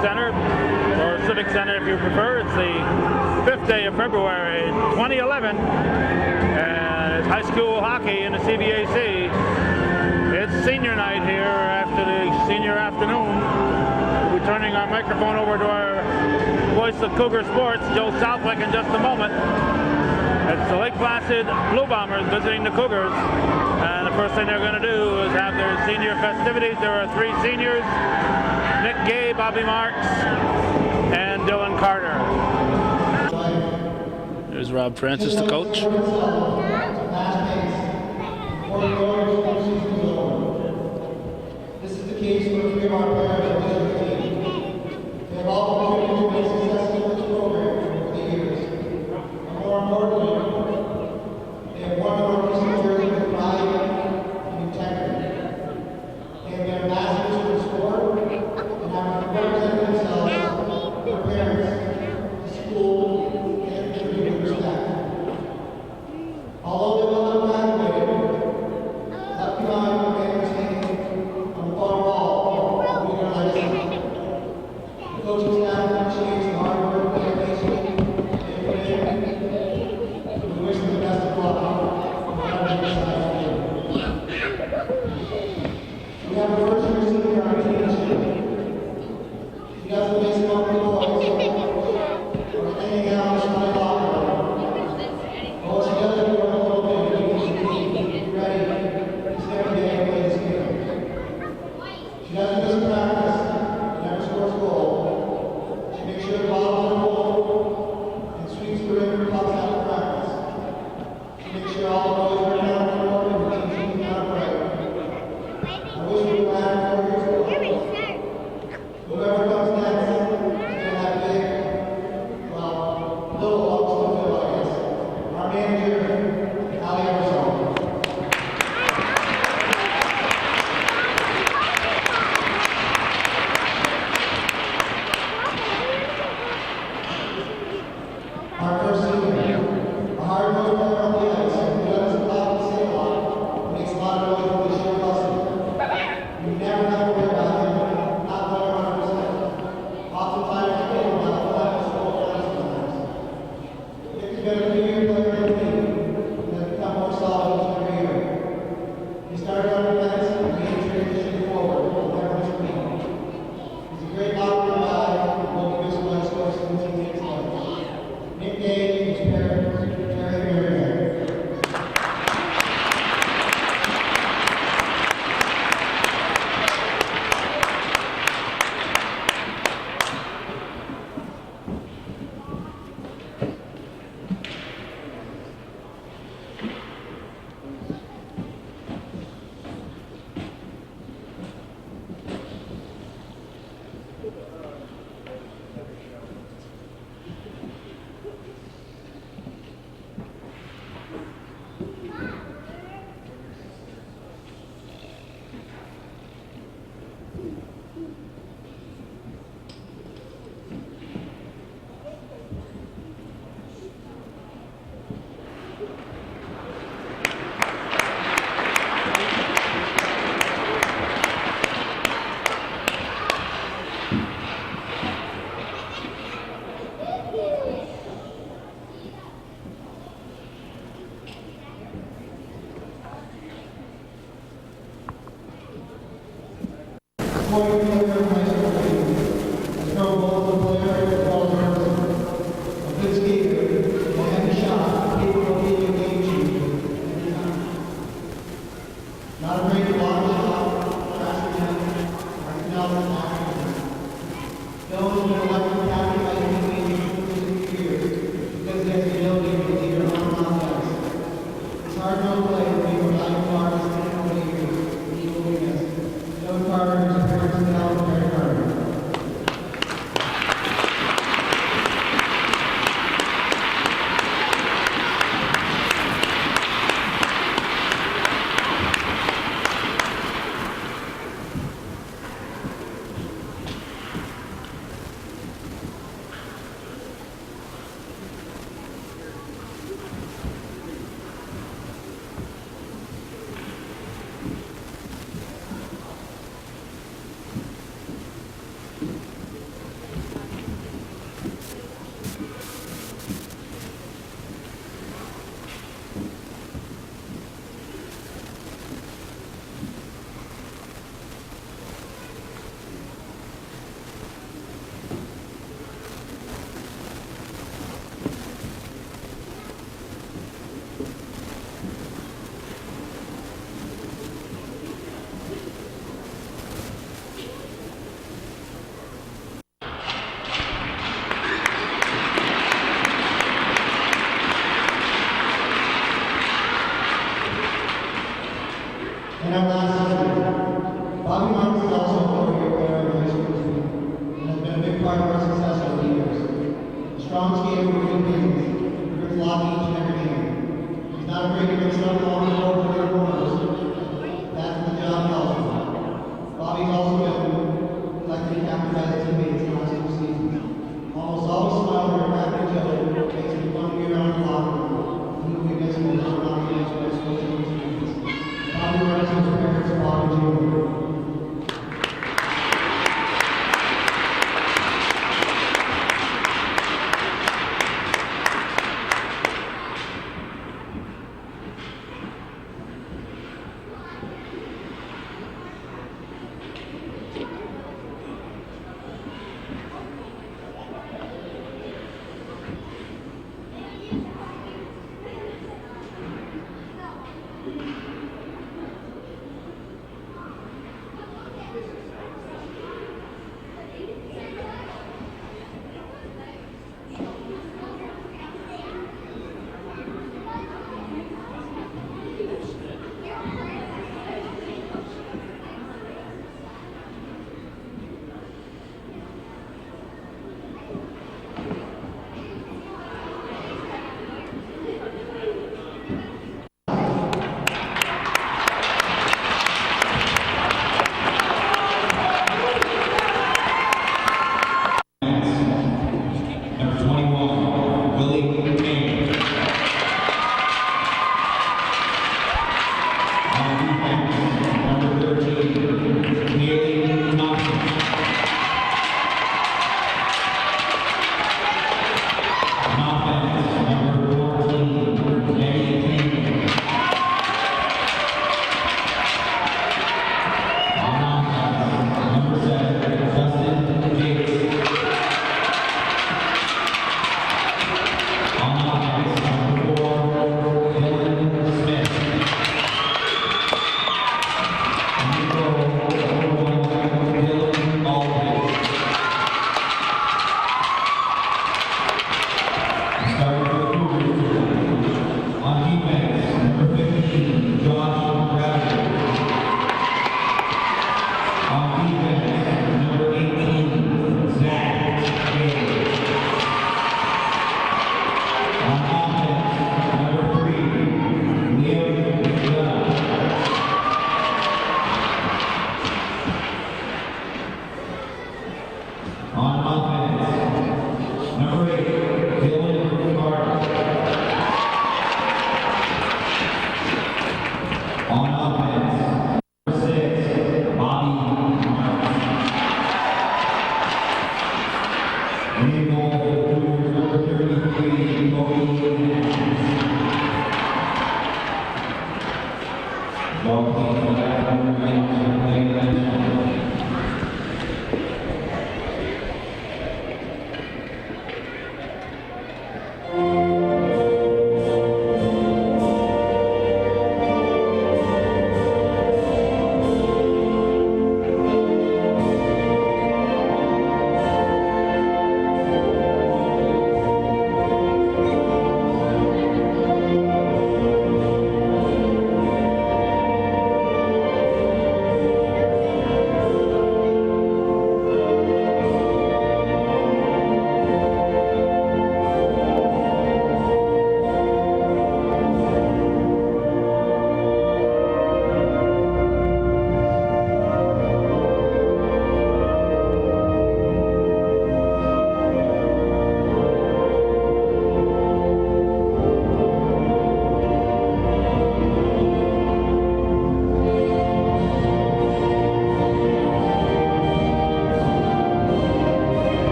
Center, or Civic Center if you prefer. It's the 5th day of February 2011, and it's high school hockey in the CVAC. It's senior night here after the senior afternoon. We'll be turning our microphone over to our voice of Cougar Sports, Joe Southwick, in just a moment. It's the Lake Placid Blue Bombers visiting the Cougars, and the first thing they're going to do is have their senior festivities. There are 3 seniors: Nick Gay, Bobby Marks, and Dylan Carter. There's Rob Francis, the coach. This is the case for 3 of our players on this team. They have all contributed to the success of this program over the years. And more importantly, they have won the Northeast Jersey with pride and integrity. They have been ambassadors for the sport and have represented themselves, their parents, the school, and the community with respect. Although they will not graduate, left behind what they understand on the far wall of being a legacy. The coaching staff appreciates the hard work, dedication, and commitment. We wish them the best of luck on whatever they decide to do. We have a first year senior on our team this year. She doesn't make some of the boys or hanging out in the sky locker room. Well, she does work a little bit to keep the team ready each and every day to play this game. She doesn't just practice, never scores a goal. She makes sure the bottles are full and sweeps the rim and pucks out of practice. She makes sure all the boys are down the court and the team out of break. I wish we would have 4 years ago. Whoever comes next is going to have big, well, little ups to fill, I guess. Our manager, Ali Emerson. Our first senior, a hard-nosed player on the ice, who doesn't stop to say a lot, makes a lot of noise with his sheer hustle. You never have to worry about him not playing 100%. Oftentimes, you get him out of the school play sometimes. Nick's been a few-year player in the league, and has become more solid each and every year. He started on defense and made a transition forward, and never missed a beat. He's a great locker room guy, and will be missed when he scores as soon as he takes life. Nick Gay is parent, Terry Marion. Carter, And our last speaker, Bobby Marks is also a four-year player on the high school team and has been a big part of our success over the years. A strong skater with good business, he brings a lot to each and every game. He's not afraid to bring stuff on the board for their corners. That's the job he also does. Bobby's also been elected captain by his teammates in the last 2 seasons. Almost always smiles or crack each other, makes it fun to be around the locker room. He will be missed when he's not the next best coach in the teams. Bobby Marks is prepared for Bobby Jr.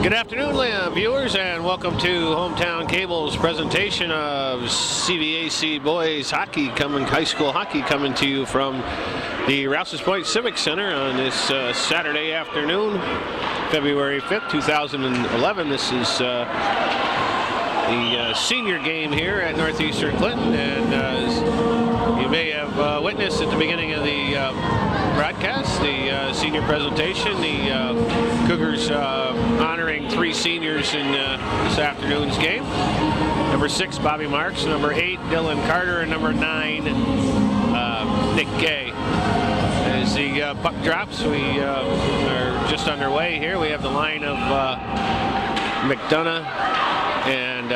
Good afternoon, viewers, and welcome to Hometown Cable's presentation of CVAC boys hockey, high school hockey, coming to you from the Rouses Point Civic Center on this Saturday afternoon, February 5th, 2011. This is the senior game here at Northeastern Clinton, and as you may have witnessed at the beginning of the broadcast, the senior presentation, the Cougars honoring 3 seniors in this afternoon's game. Number 6, Bobby Marks, number 8, Dylan Carter, and number 9, Nick Gay. As the puck drops, we are just underway here. We have the line of McDonough and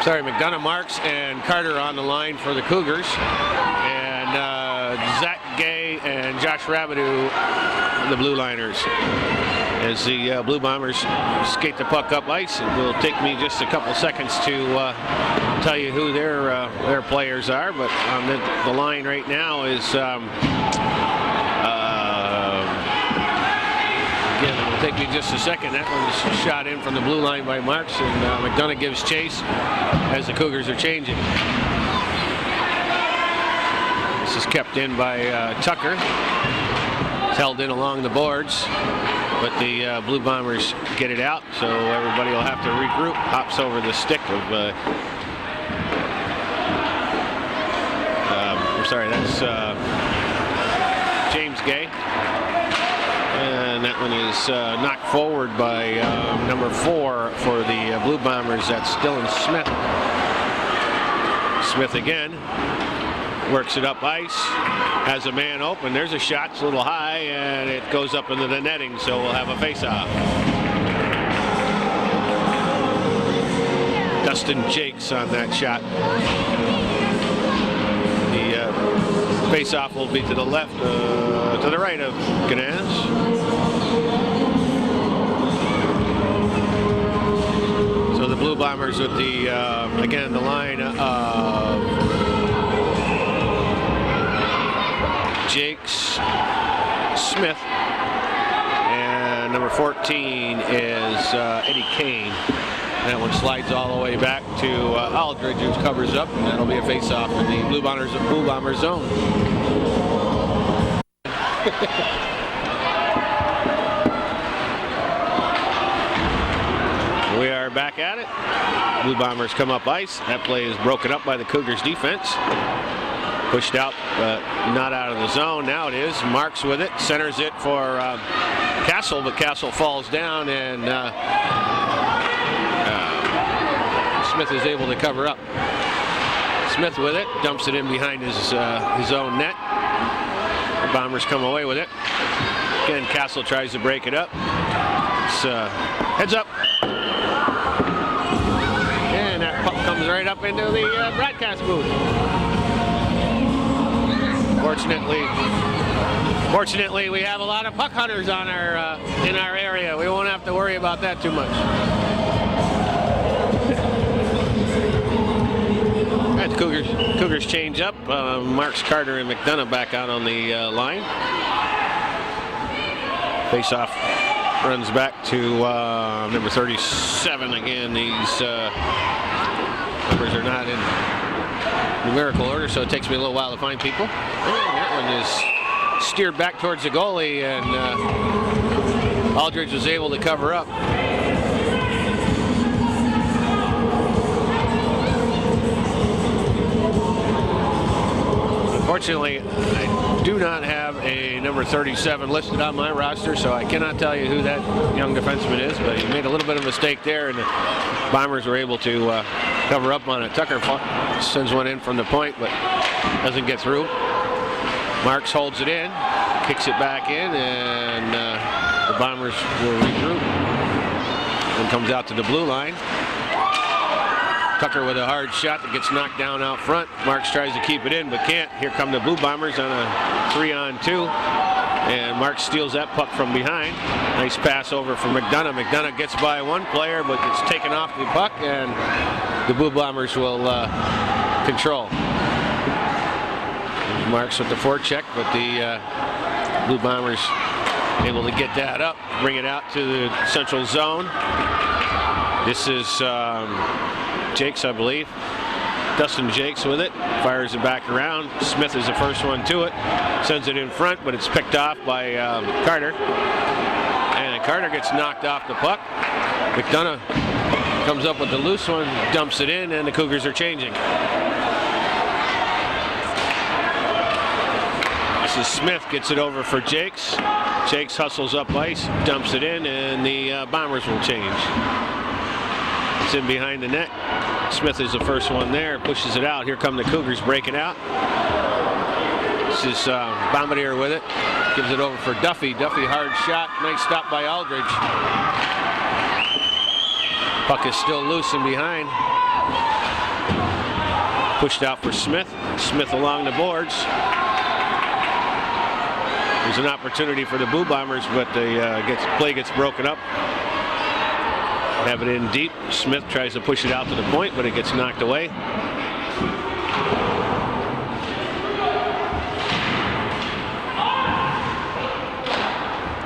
McDonough, Marks, and Carter on the line for the Cougars, and Zach Gay and Josh Rabideau, the Blue Liners. As the Blue Bombers skate the puck up ice, it will take me just a couple seconds to tell you who their players are, but on the line right now is again, it'll take me just a second. That one's shot in from the blue line by Marks, and McDonough gives chase as the Cougars are changing. This is kept in by Tucker. It's held in along the boards, but the Blue Bombers get it out, so everybody will have to regroup. Hops over the stick of that's James Gay. And that one is knocked forward by number 4 for the Blue Bombers. That's Dylan Smith. Smith again works it up ice, has a man open. There's a shot, it's a little high, and it goes up into the netting, so we'll have a face-off. Dustin Jakes on that shot. The face-off will be to the left, to the right of Ganaz. So the Blue Bombers with the, again, the line of Jakes, Smith, and number 14 is Eddie Kane. That one slides all the way back to Aldridge, who covers up, and that'll be a face-off in the Blue Bomber zone. We are back at it. Blue Bombers come up ice. That play is broken up by the Cougars defense. Pushed out, but not out of the zone. Now it is. Marks with it. Centers it for Castle, but Castle falls down, and Smith is able to cover up. Smith with it. Dumps it in behind his own net. The Bombers come away with it. Again, Castle tries to break it up. It's heads up. And that puck comes right up into the broadcast booth. Fortunately, we have a lot of puck hunters on in our area. We won't have to worry about that too much. Right, the Cougars change up. Marks, Carter, and McDonough back out on the line. Face-off runs back to number 37 again. These numbers are not in numerical order, so it takes me a little while to find people. And that one is steered back towards the goalie, and Aldridge was able to cover up. Unfortunately, I do not have a number 37 listed on my roster, so I cannot tell you who that young defenseman is, but he made a little bit of a mistake there, and the Bombers were able to cover up on it. Tucker sends one in from the point, but doesn't get through. Marks holds it in, kicks it back in, and the Bombers will regroup. And comes out to the blue line. Tucker with a hard shot that gets knocked down out front. Marks tries to keep it in, but can't. Here come the Blue Bombers on a 3-on-2. And Marks steals that puck from behind. Nice pass over for McDonough. McDonough gets by one player, but gets taken off the puck, and the Blue Bombers will control. Marks with the forecheck, but the Blue Bombers able to get that up, bring it out to the central zone. This is Jakes, I believe. Dustin Jakes with it, fires it back around. Smith is the first one to it, sends it in front, but it's picked off by Carter. And Carter gets knocked off the puck. McDonough comes up with the loose one, dumps it in, and the Cougars are changing. This is Smith, gets it over for Jakes. Jakes hustles up ice, dumps it in, and the Bombers will change. It's in behind the net. Smith is the first one there, pushes it out. Here come the Cougars breaking out. This is Bombardier with it. Gives it over for Duffy. Duffy, hard shot. Nice stop by Aldridge. Puck is still loose in behind. Pushed out for Smith. Smith along the boards. There's an opportunity for the Blue Bombers, but the play gets broken up. Have it in deep. Smith tries to push it out to the point, but it gets knocked away.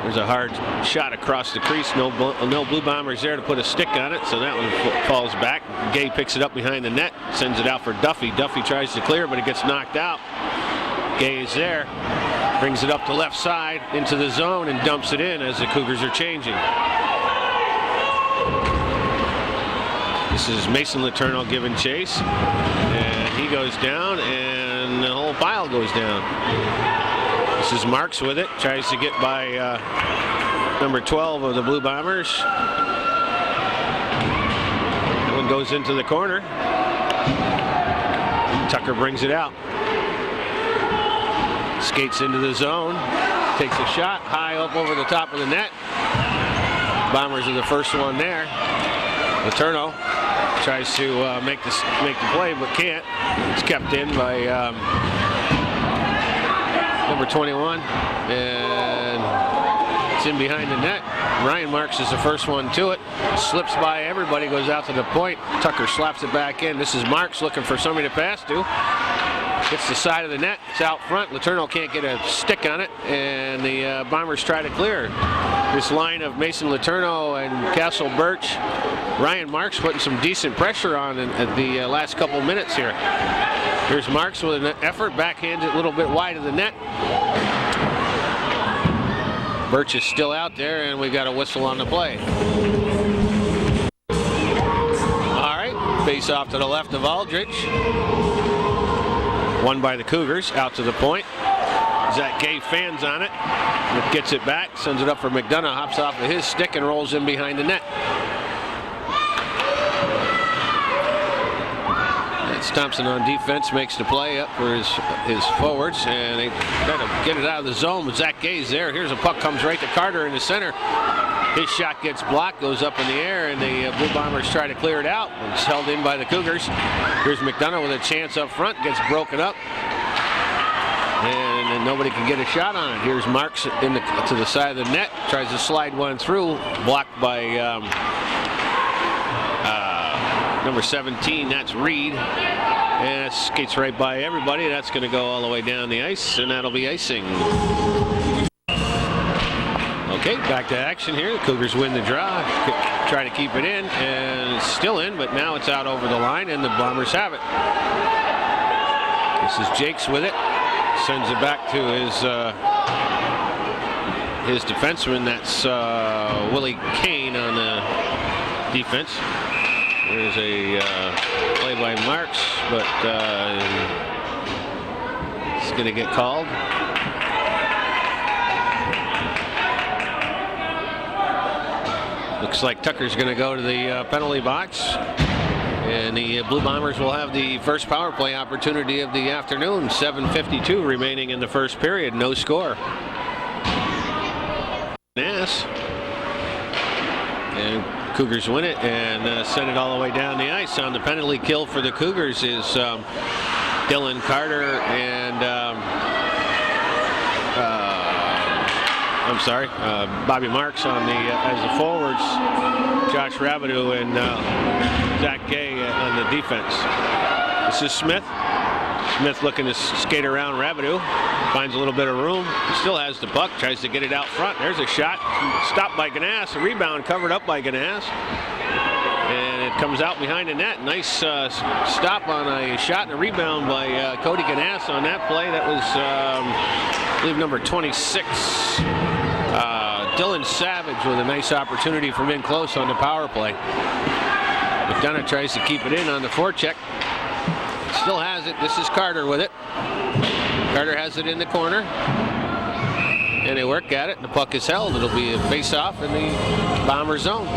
There's a hard shot across the crease. No Blue Bombers there to put a stick on it, so that one falls back. Gay picks it up behind the net, sends it out for Duffy. Duffy tries to clear, but it gets knocked out. Gay is there, brings it up the left side into the zone and dumps it in as the Cougars are changing. This is Mason Letourneau giving chase, and he goes down, and the whole pile goes down. This is Marks with it, tries to get by number 12 of the Blue Bombers. That one goes into the corner. Tucker brings it out. Skates into the zone, takes a shot high up over the top of the net. Bombers are the first one there. Letourneau tries to make the play, but can't. It's kept in by number 21, and it's in behind the net. Ryan Marks is the first one to it. Slips by everybody, goes out to the point. Tucker slaps it back in. This is Marks looking for somebody to pass to. Gets the side of the net. It's out front. Letourneau can't get a stick on it, and the Bombers try to clear. This line of Mason Letourneau and Castle Birch. Ryan Marks putting some decent pressure on at the last couple minutes here. Here's Marks with an effort, backhands it a little bit wide of the net. Birch is still out there, and we've got a whistle on the play. All right, face off to the left of Aldrich. Won by the Cougars, out to the point. Zach Gay fans on it. Gets it back, sends it up for McDonough, hops off of his stick and rolls in behind the net. That's Thompson on defense, makes the play up for his forwards, and they try to get it out of the zone, but Zach Gay's there. Here's a puck, comes right to Carter in the center. His shot gets blocked, goes up in the air, and the Blue Bombers try to clear it out. It's held in by the Cougars. Here's McDonough with a chance up front, gets broken up, and nobody can get a shot on it. Here's Marks to the side of the net, tries to slide one through, blocked by number 17, that's Reed. And it skates right by everybody. That's going to go all the way down the ice, and that'll be icing. Okay, back to action here. The Cougars win the draw, try to keep it in, and it's still in, but now it's out over the line, and the Bombers have it. This is Jakes with it. Sends it back to his defenseman. That's Willie Kane on the defense. There's a play by Marks, but it's going to get called. Looks like Tucker's going to go to the penalty box, and the Blue Bombers will have the first power play opportunity of the afternoon. 7:52 remaining in the first period, no score. Yes. And Cougars win it and send it all the way down the ice. On the penalty kill for the Cougars is Dylan Carter and Bobby Marks on the as the forwards. Josh Rabideau and Zach Gay on the defense. This is Smith. Smith looking to skate around Rabideau. Finds a little bit of room. Still has the puck. Tries to get it out front. There's a shot. Stopped by Ganas. A rebound covered up by Ganas. And it comes out behind the net. Nice stop on a shot and a rebound by Cody Ganas on that play. That was, I believe, number 26. Dylan Savage with a nice opportunity from in close on the power play. McDonough tries to keep it in on the forecheck. Still has it. This is Carter with it. Carter has it in the corner. And they work at it. The puck is held. It'll be a face-off in the Bomber zone.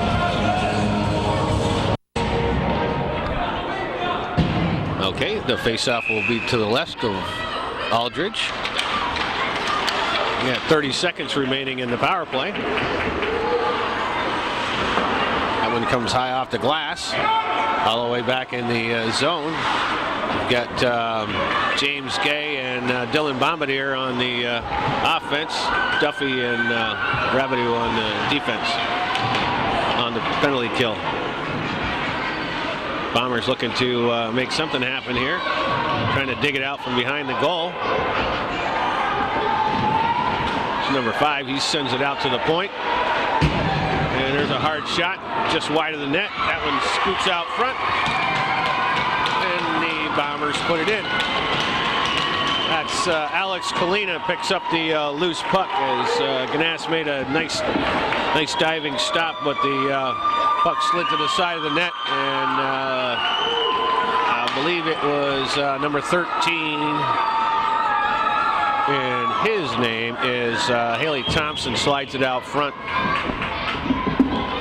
Okay, the face-off will be to the left of Aldridge. We got 30 seconds remaining in the power play. That one comes high off the glass, all the way back in the zone. We've got James Gay and Dylan Bombardier on the offense. Duffy and Rabideau on the defense on the penalty kill. Bombers looking to make something happen here. Trying to dig it out from behind the goal. Number 5, he sends it out to the point. And there's a hard shot just wide of the net. That one scoots out front. And the Bombers put it in. That's Alex Kalina picks up the loose puck as Ganas made a nice diving stop, but the puck slid to the side of the net. And I believe it was number 13. And his name is Haley Thompson, slides it out front.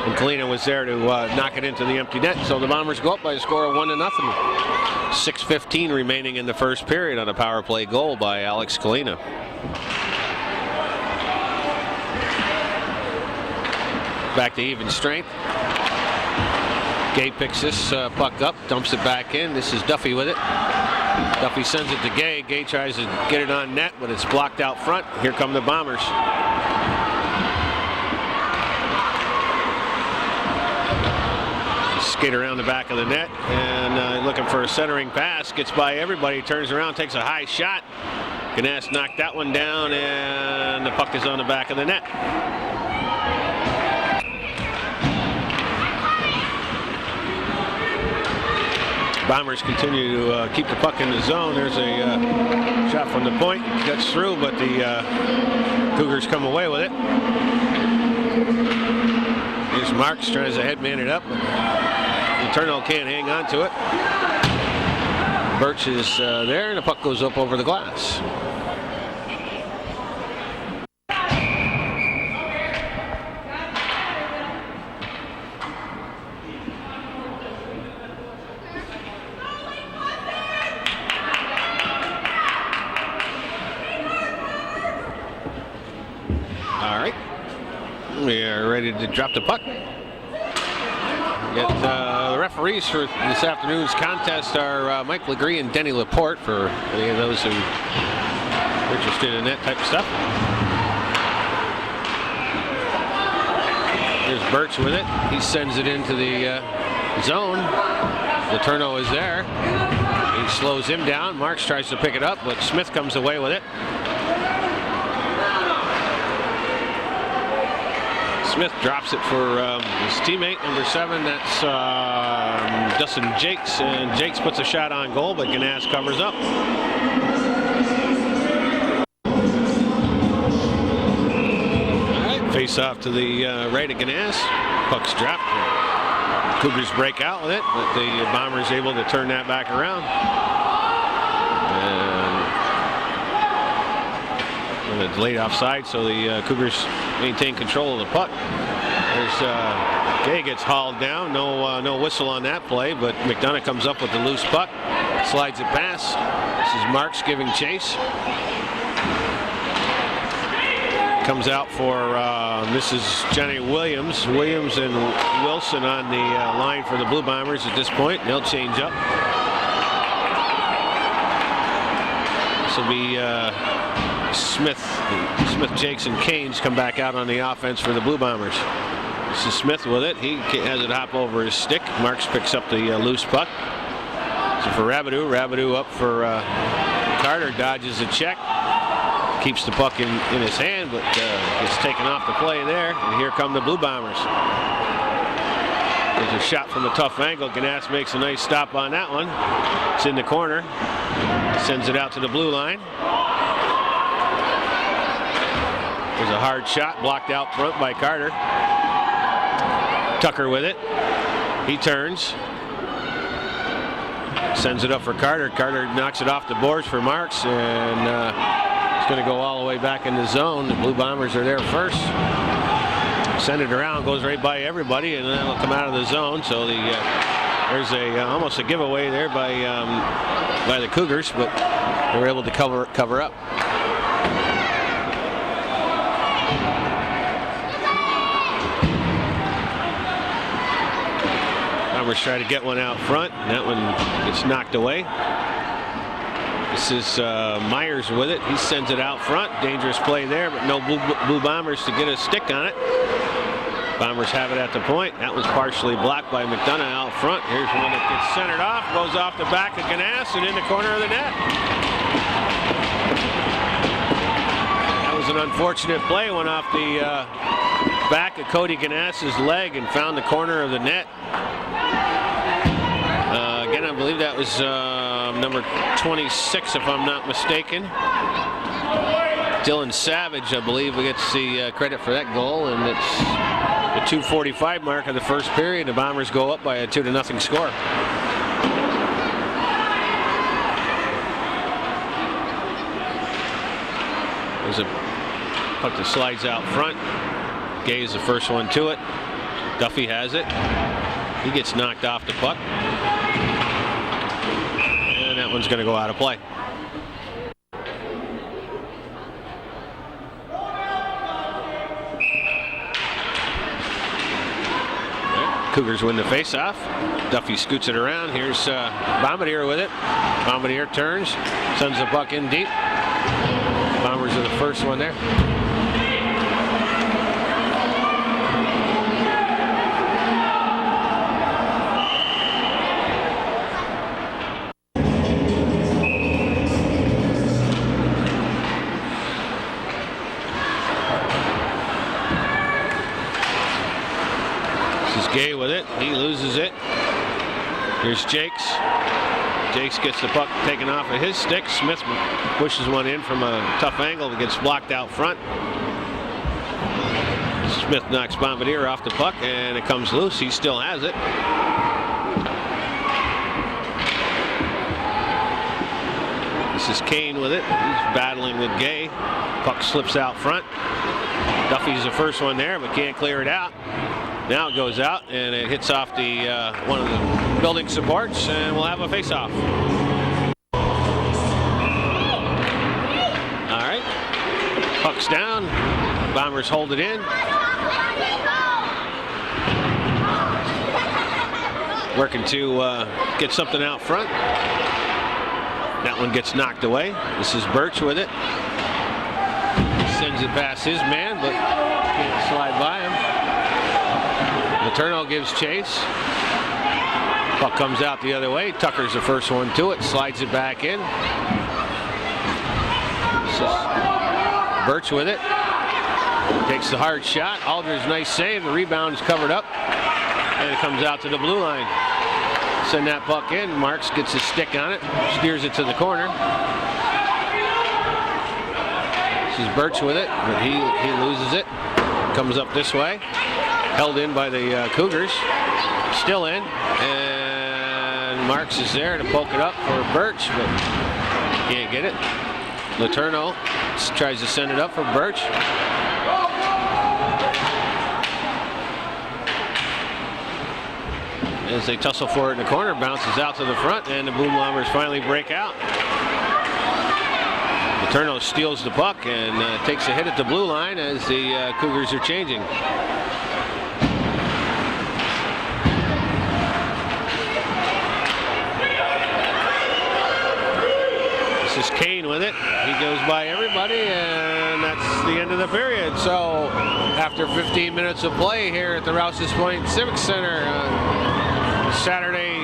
And Kalina was there to knock it into the empty net. So the Bombers go up by a score of 1-0. 6:15 remaining in the first period on a power play goal by Alex Kalina. Back to even strength. Gay picks this puck up, dumps it back in. This is Duffy with it. Duffy sends it to Gay. Gay tries to get it on net, but it's blocked out front. Here come the Bombers. Skate around the back of the net and looking for a centering pass. Gets by everybody, turns around, takes a high shot. Ganas knocked that one down, and the puck is on the back of the net. Bombers continue to keep the puck in the zone. There's a shot from the point. It gets through, but the Cougars come away with it. Here's Marks, tries to headman it up, but Eterno can't hang on to it. Birch is there, and the puck goes up over the glass. We are ready to drop the puck. The referees for this afternoon's contest are Mike Legree and Denny Laporte, for any of those who are interested in that type of stuff. There's Birch with it. He sends it into the zone. Letourneau is there. He slows him down. Marks tries to pick it up, but Smith comes away with it. Smith drops it for his teammate, number 7. That's Dustin Jakes, and Jakes puts a shot on goal, but Ganas covers up. All right, face off to the right of Ganas. Puck's dropped. Cougars break out with it, but the Bombers able to turn that back around. And it's laid offside, so the Cougars maintain control of the puck. There's Gay gets hauled down. No whistle on that play, but McDonough comes up with the loose puck, slides it past. This is Marks giving chase. Comes out for this is Johnny Williams. Williams and Wilson on the line for the Blue Bombers at this point. They'll change up. This will be Smith, Jakes, and Canes come back out on the offense for the Blue Bombers. This is Smith with it. He has it hop over his stick. Marks picks up the loose puck. So for Rabideau up for Carter dodges a check, keeps the puck in his hand, but gets taken off the play there. And here come the Blue Bombers. There's a shot from a tough angle. Ganass makes a nice stop on that one. It's in the corner. Sends it out to the blue line. There's a hard shot blocked out front by Carter. Tucker with it. He turns. Sends it up for Carter. Carter knocks it off the boards for Marks, and it's going to go all the way back in the zone. The Blue Bombers are there first. Send it around, goes right by everybody, and then it'll come out of the zone. So there's almost a giveaway there by the Cougars, but they were able to cover up. Bombers try to get one out front, and that one gets knocked away. This is Myers with it. He sends it out front. Dangerous play there, but no Blue Bombers to get a stick on it. Bombers have it at the point. That was partially blocked by McDonough out front. Here's one that gets centered off, goes off the back of Ganass and in the corner of the net. That was an unfortunate play. Went off the back of Cody Ganass's leg and found the corner of the net. Again, I believe that was number 26, if I'm not mistaken. Dylan Savage, I believe, gets the credit for that goal, and it's the 2:45 mark of the first period. The Bombers go up by a 2-0 score. There's a puck that slides out front. Gay is the first one to it. Duffy has it. He gets knocked off the puck. And that one's going to go out of play. Cougars win the face-off. Duffy scoots it around. Here's Bombardier with it. Bombardier turns, sends the puck in deep. Bombers are the first one there. Gay with it. He loses it. Here's Jakes. Jakes gets the puck taken off of his stick. Smith pushes one in from a tough angle that gets blocked out front. Smith knocks Bombardier off the puck, and it comes loose. He still has it. This is Kane with it. He's battling with Gay. Puck slips out front. Duffy's the first one there, but can't clear it out. Now it goes out, and it hits off the one of the building supports, and we'll have a face-off. All right, puck's down. Bombers hold it in. Working to get something out front. That one gets knocked away. This is Birch with it. Sends it past his man, but can't slide by him. Letourneau gives chase. Puck comes out the other way. Tucker's the first one to it. Slides it back in. This is Birch with it. Takes the hard shot. Aldridge, nice save. The rebound is covered up. And it comes out to the blue line. Send that puck in. Marks gets his stick on it. Steers it to the corner. This is Birch with it, but he loses it. Comes up this way. Held in by the Cougars. Still in. And Marks is there to poke it up for Birch, but can't get it. Letourneau tries to send it up for Birch. As they tussle for it in the corner, bounces out to the front, and the Blue Bombers finally break out. Letourneau steals the puck and takes a hit at the blue line as the Cougars are changing. This is Kane with it. He goes by everybody, and that's the end of the period. So after 15 minutes of play here at the Rouses Point Civic Center, Saturday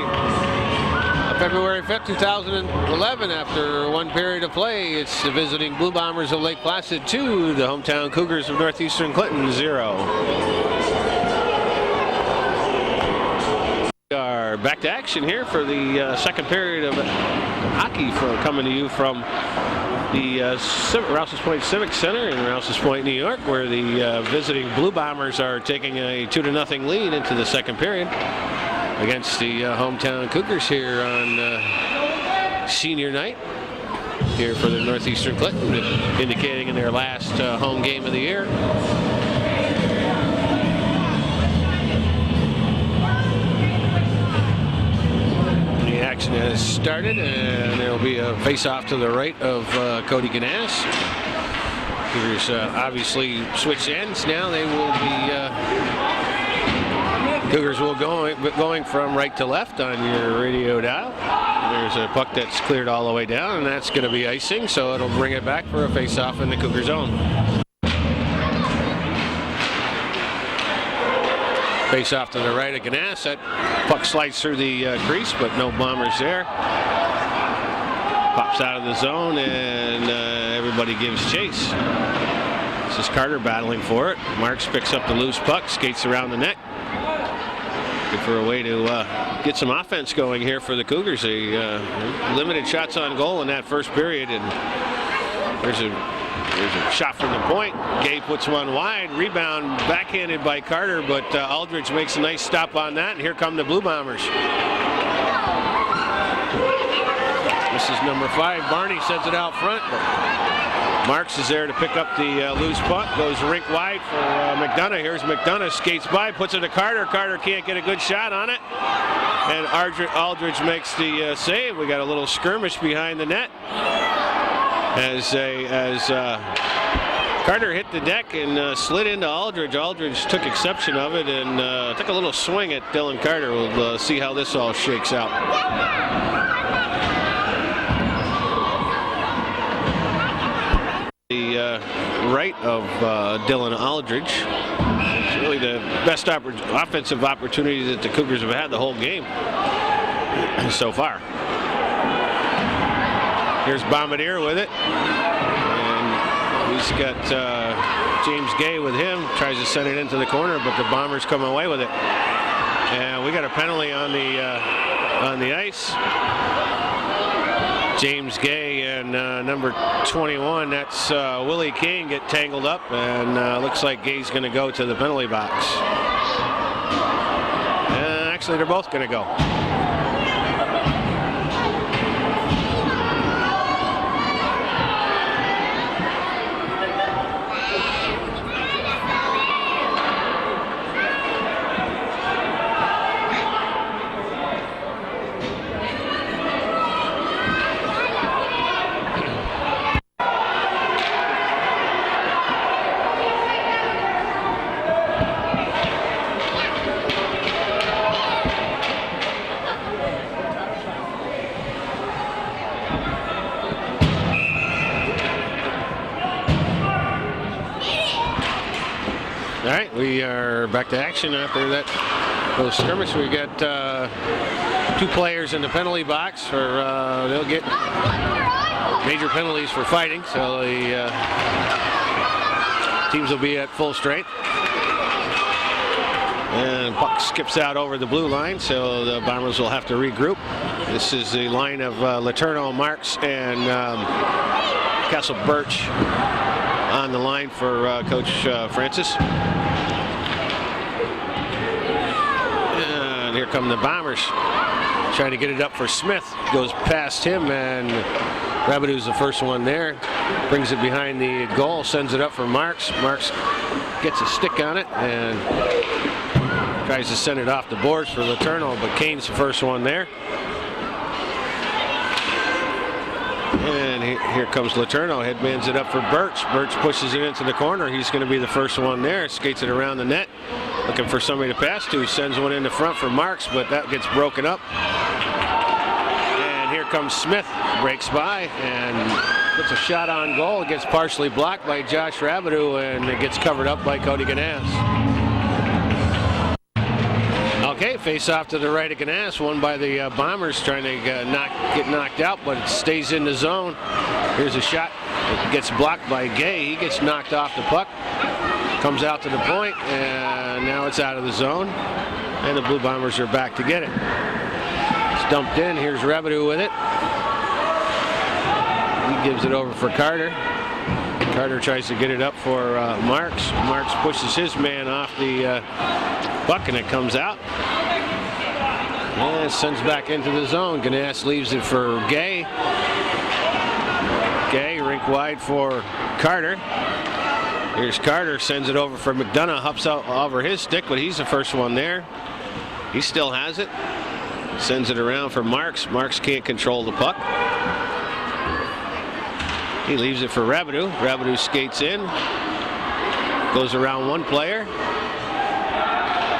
February 5th, 2011, after one period of play, it's the visiting Blue Bombers of Lake Placid 2, the hometown Cougars of Northeastern Clinton 0. We are back to action here for the second period of hockey coming to you from the Rouses Point Civic Center in Rouses Point, New York, where the visiting Blue Bombers are taking a 2-0 lead into the second period against the hometown Cougars here on senior night here for the Northeastern Clinton, indicating in their last home game of the year. The action has started, and there will be a face-off to the right of Cody Ganas. Cougars obviously switch ends now. They will be Cougars will going from right to left on your radio dial. There's a puck that's cleared all the way down, and that's going to be icing, so it'll bring it back for a face-off in the Cougar zone. Face-off to the right of Ganas. That puck slides through the crease, but no Bombers there. Pops out of the zone, and everybody gives chase. This is Carter battling for it. Marks picks up the loose puck, skates around the net. Good for a way to get some offense going here for the Cougars. They limited shots on goal in that first period, and there's a shot from the point. Gay puts one wide, rebound backhanded by Carter, but Aldridge makes a nice stop on that, and here come the Blue Bombers. This is number 5. Barney sends it out front. Marks is there to pick up the loose puck. Goes rink wide for McDonough. Here's McDonough, skates by, puts it to Carter. Carter can't get a good shot on it. And Aldridge makes the save. We got a little skirmish behind the net as Carter hit the deck and slid into Aldridge. Aldridge took exception of it and took a little swing at Dylan Carter. We'll see how this all shakes out. The right of Dylan Aldridge. It's really the best offensive opportunity that the Cougars have had the whole game so far. Here's Bombardier with it. And he's got James Gay with him. Tries to send it into the corner, but the Bombers come away with it. And we got a penalty on the ice. James Gay and number 21, that's Willie Kane, get tangled up, and looks like Gay's going to go to the penalty box. Actually, they're both going to go. All right, we are back to action after that little skirmish. We got 2 players in the penalty box for they'll get major penalties for fighting, so the teams will be at full strength. And puck skips out over the blue line, so the Bombers will have to regroup. This is the line of Letourneau, Marks, and Castle Birch on the line for Coach Francis. And here come the Bombers trying to get it up for Smith. Goes past him, and Rabideau's the first one there. Brings it behind the goal, sends it up for Marks. Marks gets a stick on it and tries to send it off the boards for Letourneau, but Kane's the first one there. And here comes Letourneau, headbands it up for Birch. Birch pushes it into the corner. He's going to be the first one there. Skates it around the net, looking for somebody to pass to. Sends one in the front for Marks, but that gets broken up. And here comes Smith, breaks by and puts a shot on goal. It gets partially blocked by Josh Rabideau, and it gets covered up by Cody Ganas. Okay, face off to the right of Ganas, won by the Bombers, trying to get knocked out, but it stays in the zone. Here's a shot. It gets blocked by Gay. He gets knocked off the puck. Comes out to the point, and now it's out of the zone. And the Blue Bombers are back to get it. It's dumped in. Here's Rebedu with it. He gives it over for Carter. Carter tries to get it up for Marks. Marks pushes his man off the puck, and it comes out. And it sends back into the zone. Ganas leaves it for Gay. Gay, rink wide for Carter. Here's Carter, sends it over for McDonough, hops out over his stick, but he's the first one there. He still has it. Sends it around for Marks. Marks can't control the puck. He leaves it for Rebedu. Rebedu skates in. Goes around one player.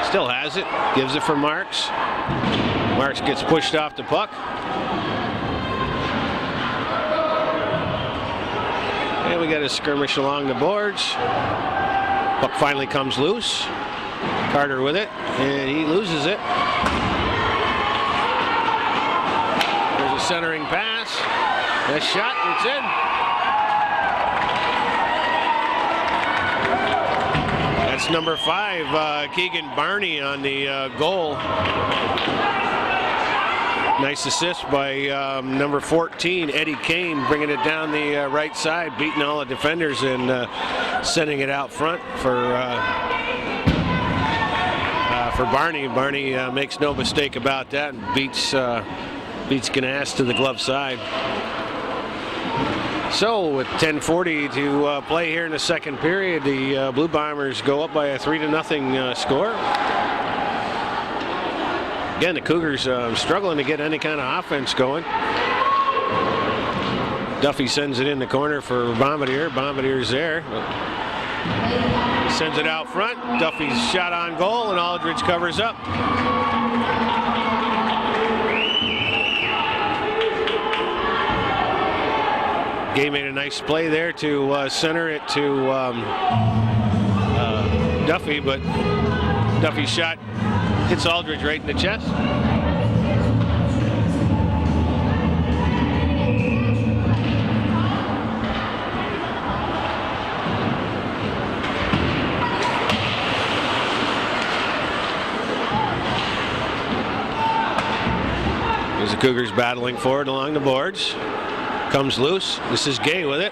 Still has it. Gives it for Marks. Marks gets pushed off the puck. And we got a skirmish along the boards. Puck finally comes loose. Carter with it, and he loses it. There's a centering pass. A shot, it's in. That's number 5, Keegan Barney on the goal. Nice assist by number 14, Eddie Kane, bringing it down the right side, beating all the defenders and sending it out front for Barney. Barney makes no mistake about that and beats Ganas to the glove side. So with 10:40 to play here in the second period, the Blue Bombers go up by a 3-0 score. Again, the Cougars struggling to get any kind of offense going. Duffy sends it in the corner for Bombardier. Bombardier's there. Sends it out front. Duffy's shot on goal, and Aldridge covers up. Gay made a nice play there to center it to Duffy, but Duffy's shot hits Aldridge right in the chest. There's the Cougars battling forward along the boards. Comes loose. This is Gay with it.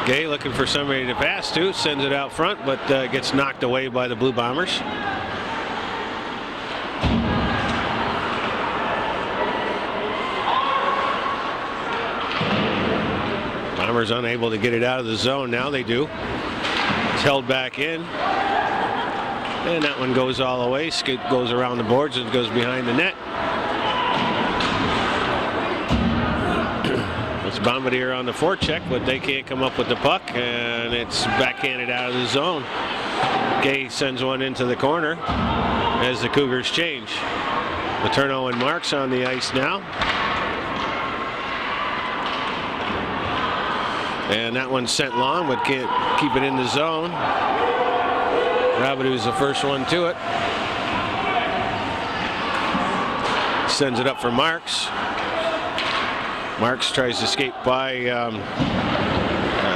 Gay looking for somebody to pass to. Sends it out front, but gets knocked away by the Blue Bombers. Bombers unable to get it out of the zone. Now they do. It's held back in. And that one goes all the way. Skid goes around the boards and goes behind the net. It's Bombardier on the forecheck, but they can't come up with the puck, and it's backhanded out of the zone. Gay sends one into the corner as the Cougars change. Letourneau and Marks on the ice now. And that one's sent long, but can't keep it in the zone. Rabideau's the first one to it. Sends it up for Marks. Marks tries to skate by,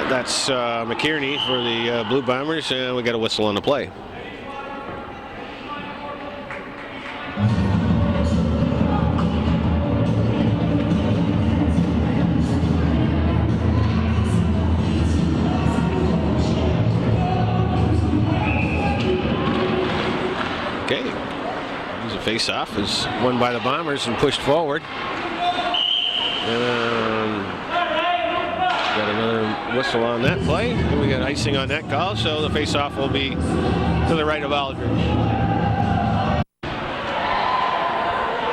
that's McKierney for the Blue Bombers, and we got a whistle on the play. Okay, there's a face-off, is won by the Bombers and pushed forward. And got another whistle on that play. And we got icing on that call, so the face-off will be to the right of Aldridge.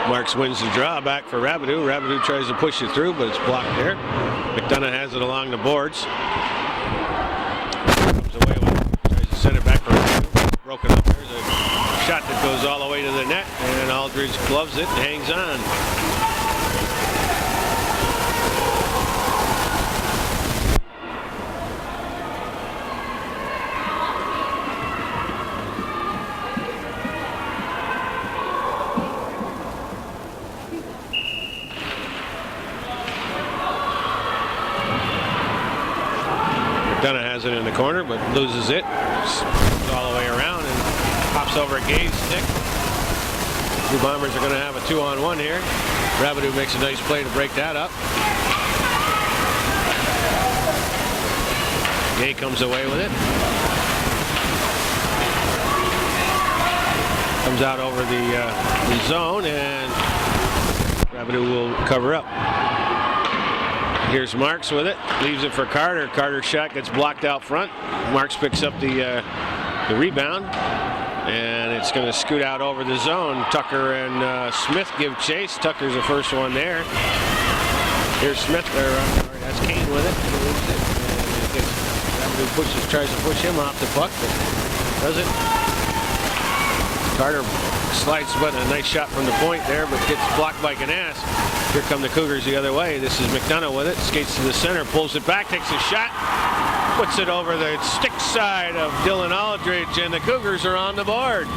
Marks wins the draw back for Rabideau. Rabideau tries to push it through, but it's blocked there. McDonough has it along the boards. Comes away with it. Tries to send it back for Rabideau. Broken up. There's a shot that goes all the way to the net, and Aldridge gloves it and hangs on. it in the corner, but loses it. Goes all the way around and pops over Gay's stick. Blue Bombers are going to have a 2-on-1 here. Rabideau makes a nice play to break that up. Gay comes away with it. Comes out over the zone, and Rabideau will cover up. Here's Marks with it. Leaves it for Carter. Carter's shot gets blocked out front. Marks picks up the rebound, and it's going to scoot out over the zone. Tucker and Smith give chase. Tucker's the first one there. Here's Smith. That's Kane with it. Rabideau tries to push him off the puck, but doesn't. Carter slides, but a nice shot from the point there, but gets blocked by Ganas. Here come the Cougars the other way. This is McDonough with it. Skates to the center, pulls it back, takes a shot, puts it over the stick side of Dylan Aldridge, and the Cougars are on the board.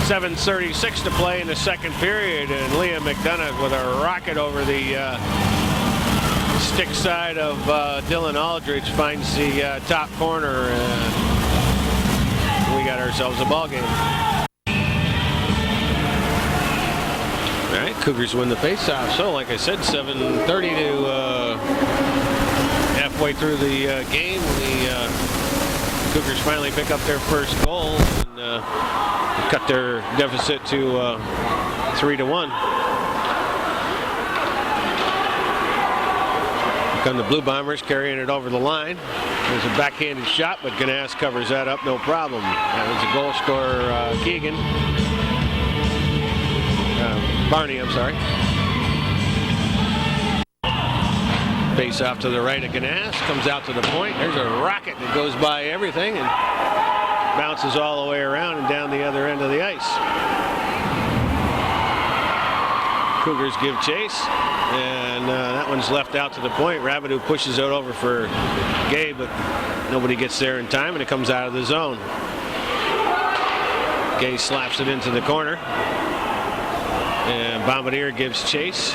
.7:36 to play in the second period, and Liam McDonough with a rocket over the stick side of Dylan Aldridge finds the top corner. We got ourselves a ball game. All right, Cougars win the faceoff. So, like I said, 7:30 to halfway through the game. The Cougars finally pick up their first goal and cut their deficit to 3-1. Come the Blue Bombers carrying it over the line. There's a backhanded shot, but Ganas covers that up, no problem. That was a goal scorer, Keegan. Barney, I'm sorry. Face off to the right of Ganas, comes out to the point. There's a rocket that goes by everything and bounces all the way around and down the other end of the ice. Cougars give chase, and that one's left out to the point. Rabideau pushes it over for Gay, but nobody gets there in time, and it comes out of the zone. Gay slaps it into the corner, and Bombardier gives chase.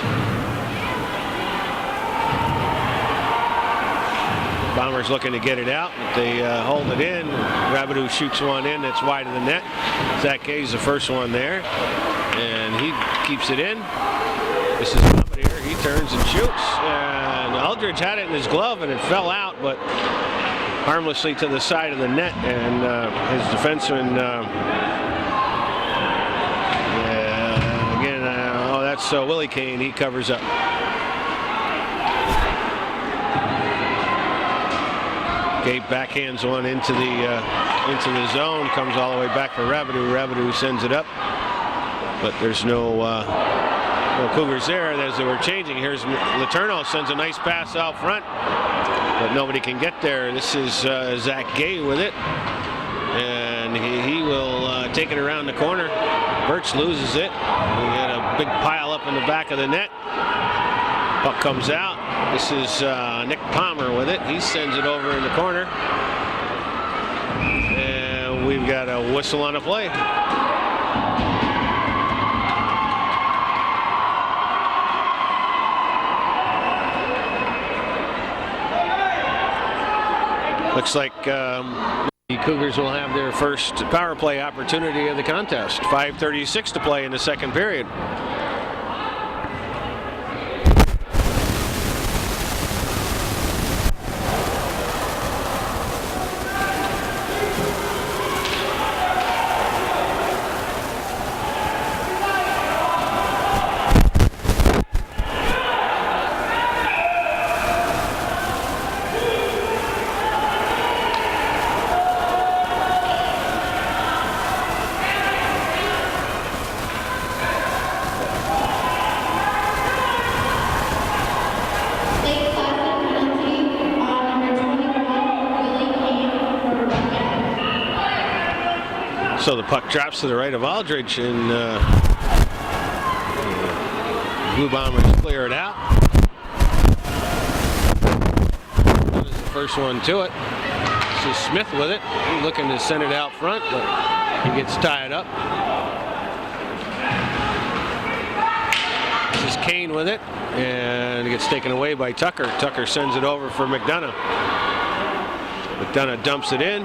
Bombers looking to get it out, but they hold it in. Rabideau shoots one in that's wide of the net. Zach Gay's the first one there, and he keeps it in. This is Bombardier. He turns and shoots, and Aldridge had it in his glove, and it fell out, but harmlessly to the side of the net, and his defenseman, that's Willie Kane. He covers up. Gabe backhands one into the zone, comes all the way back for Rabideau. Rabideau sends it up, but there's no Cougars there as they were changing. Here's Letourneau, sends a nice pass out front, but nobody can get there. This is Zach Gay with it, and he will take it around the corner. Birch loses it. We got a big pile up in the back of the net. Puck comes out. This is Nick Palmer with it. He sends it over in the corner. And we've got a whistle on a play. Looks like the Cougars will have their first power play opportunity of the contest. 5:36 to play in the second period. So the puck drops to the right of Aldridge, and Blue Bombers clear it out. That is the first one to it. This is Smith with it. He's looking to send it out front, but he gets tied up. This is Kane with it, and it gets taken away by Tucker. Tucker sends it over for McDonough. McDonough dumps it in,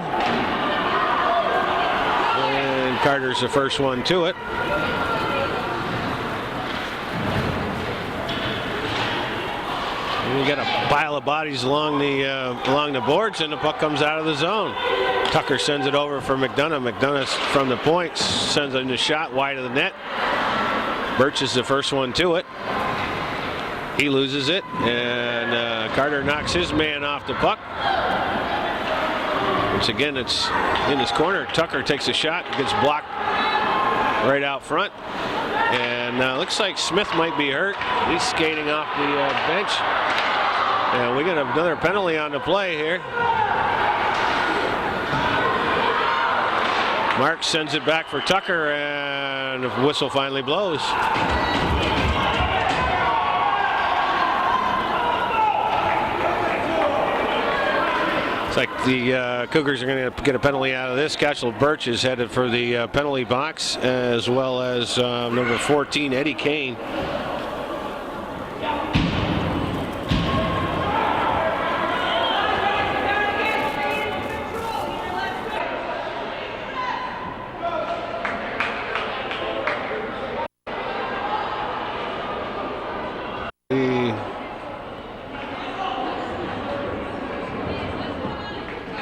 and Carter's the first one to it. And you got a pile of bodies along the boards, and the puck comes out of the zone. Tucker sends it over for McDonough. McDonough from the point sends in the shot wide of the net. Birch is the first one to it. He loses it, and Carter knocks his man off the puck. Once again, it's in his corner. Tucker takes a shot, gets blocked right out front, and looks like Smith might be hurt. He's skating off the bench, and we got another penalty on the play here. Mark sends it back for Tucker, and the whistle finally blows. It's like the Cougars are going to get a penalty out of this. Cashel Birch is headed for the penalty box, as well as number 14, Eddie Kane.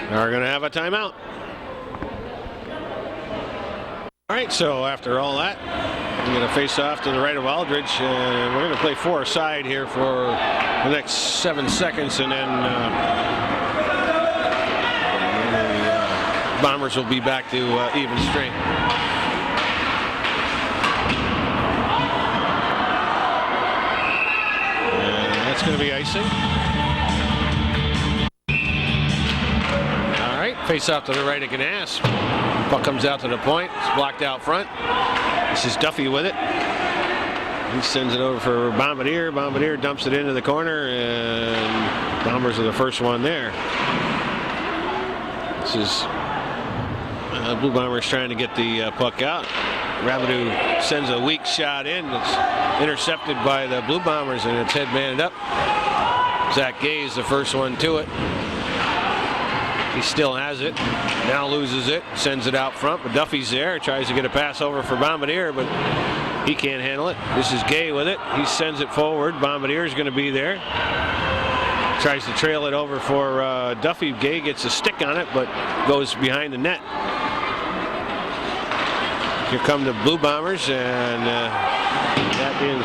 Are going to have a timeout. All right, so after all that, we're going to face off to the right of Aldridge, and we're going to play four-a-side here for the next 7 seconds, and then the Bombers will be back to even strength. And that's going to be icing. Face off to the right of Ganas. Puck comes out to the point. It's blocked out front. This is Duffy with it. He sends it over for Bombardier. Bombardier dumps it into the corner, and Bombers are the first one there. This is Blue Bombers trying to get the puck out. Rabideau sends a weak shot in. It's intercepted by the Blue Bombers, and it's headbanded up. Zach Gay is the first one to it. He still has it, now loses it, sends it out front, but Duffy's there, tries to get a pass over for Bombardier, but he can't handle it. This is Gay with it. He sends it forward. Bombardier's going to be there. Tries to trail it over for Duffy. Gay gets a stick on it, but goes behind the net. Here come the Blue Bombers, and that is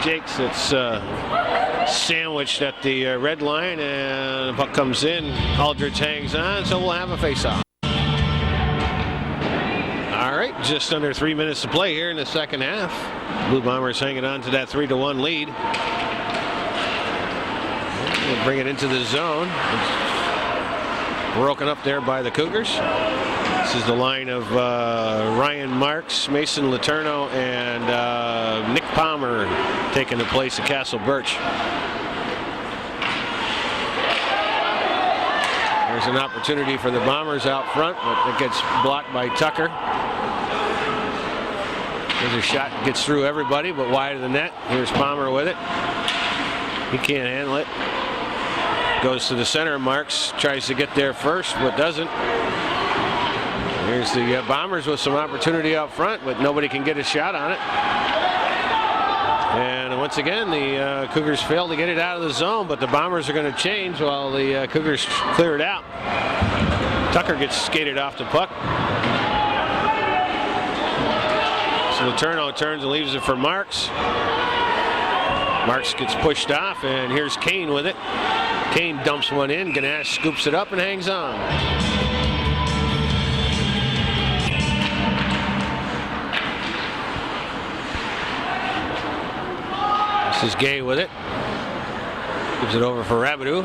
Jakes that's sandwiched at the red line, and the puck comes in. Aldridge hangs on, so we'll have a face-off. All right, just under 3 minutes to play here in the second half. Blue Bombers hanging on to that 3-1 lead. We'll bring it into the zone. It's broken up there by the Cougars. This is the line of Ryan Marks, Mason Letourneau, and Nick Palmer taking the place of Castle Birch. There's an opportunity for the Bombers out front, but it gets blocked by Tucker. There's a shot, gets through everybody, but wide of the net. Here's Palmer with it. He can't handle it. Goes to the center. Marks tries to get there first, but doesn't. Here's the Bombers with some opportunity out front, but nobody can get a shot on it. And once again, the Cougars fail to get it out of the zone, but the Bombers are going to change while the Cougars clear it out. Tucker gets skated off the puck. So Letourneau turns and leaves it for Marks. Marks gets pushed off, and here's Kane with it. Kane dumps one in. Ganesh scoops it up and hangs on. This is Gay with it. Gives it over for Rabideau.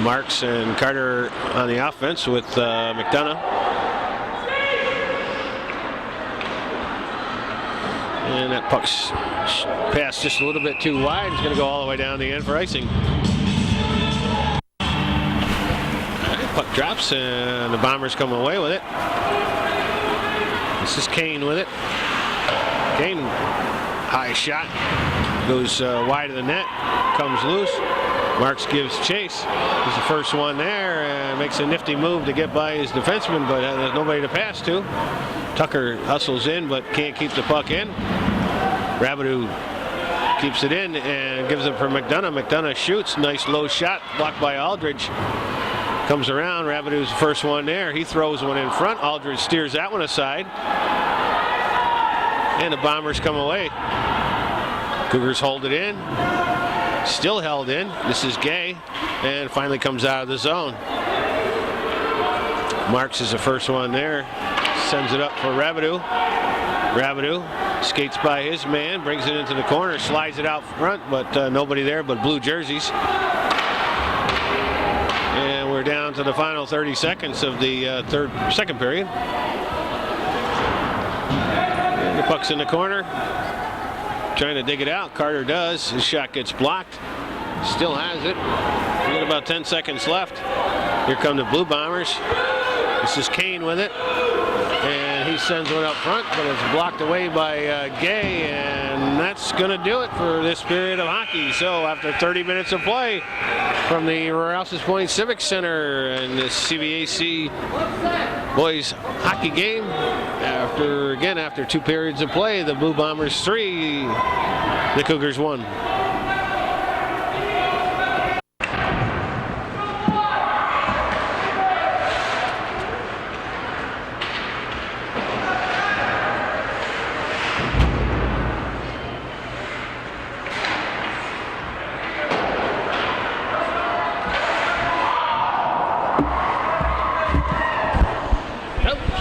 Marks and Carter on the offense with McDonough. And that puck's passed just a little bit too wide. It's going to go all the way down the end for icing. All right, puck drops, and the Bombers come away with it. This is Kane with it. Kane, high shot, goes wide of the net, comes loose. Marks gives chase. He's the first one there and makes a nifty move to get by his defenseman, but there's nobody to pass to. Tucker hustles in but can't keep the puck in. Rabideau keeps it in and gives it for McDonough. McDonough shoots, nice low shot, blocked by Aldridge. Comes around, Rabideau's the first one there. He throws one in front. Aldridge steers that one aside. And the Bombers come away. Cougars hold it in. Still held in. This is Gay. And finally comes out of the zone. Marks is the first one there. Sends it up for Rabideau. Rabideau skates by his man, brings it into the corner, slides it out front, but nobody there but blue jerseys. And we're down to the final 30 seconds of the second period. And the puck's in the corner. Trying to dig it out. Carter does. His shot gets blocked. Still has it. We got about 10 seconds left. Here come the Blue Bombers. This is Kane with it. And he sends one up front, but it's blocked away by Gay. And that's going to do it for this period of hockey. So after 30 minutes of play from the Rouses Point Civic Center and the CVAC boys hockey game, after 2 periods of play, the Blue Bombers 3, the Cougars 1.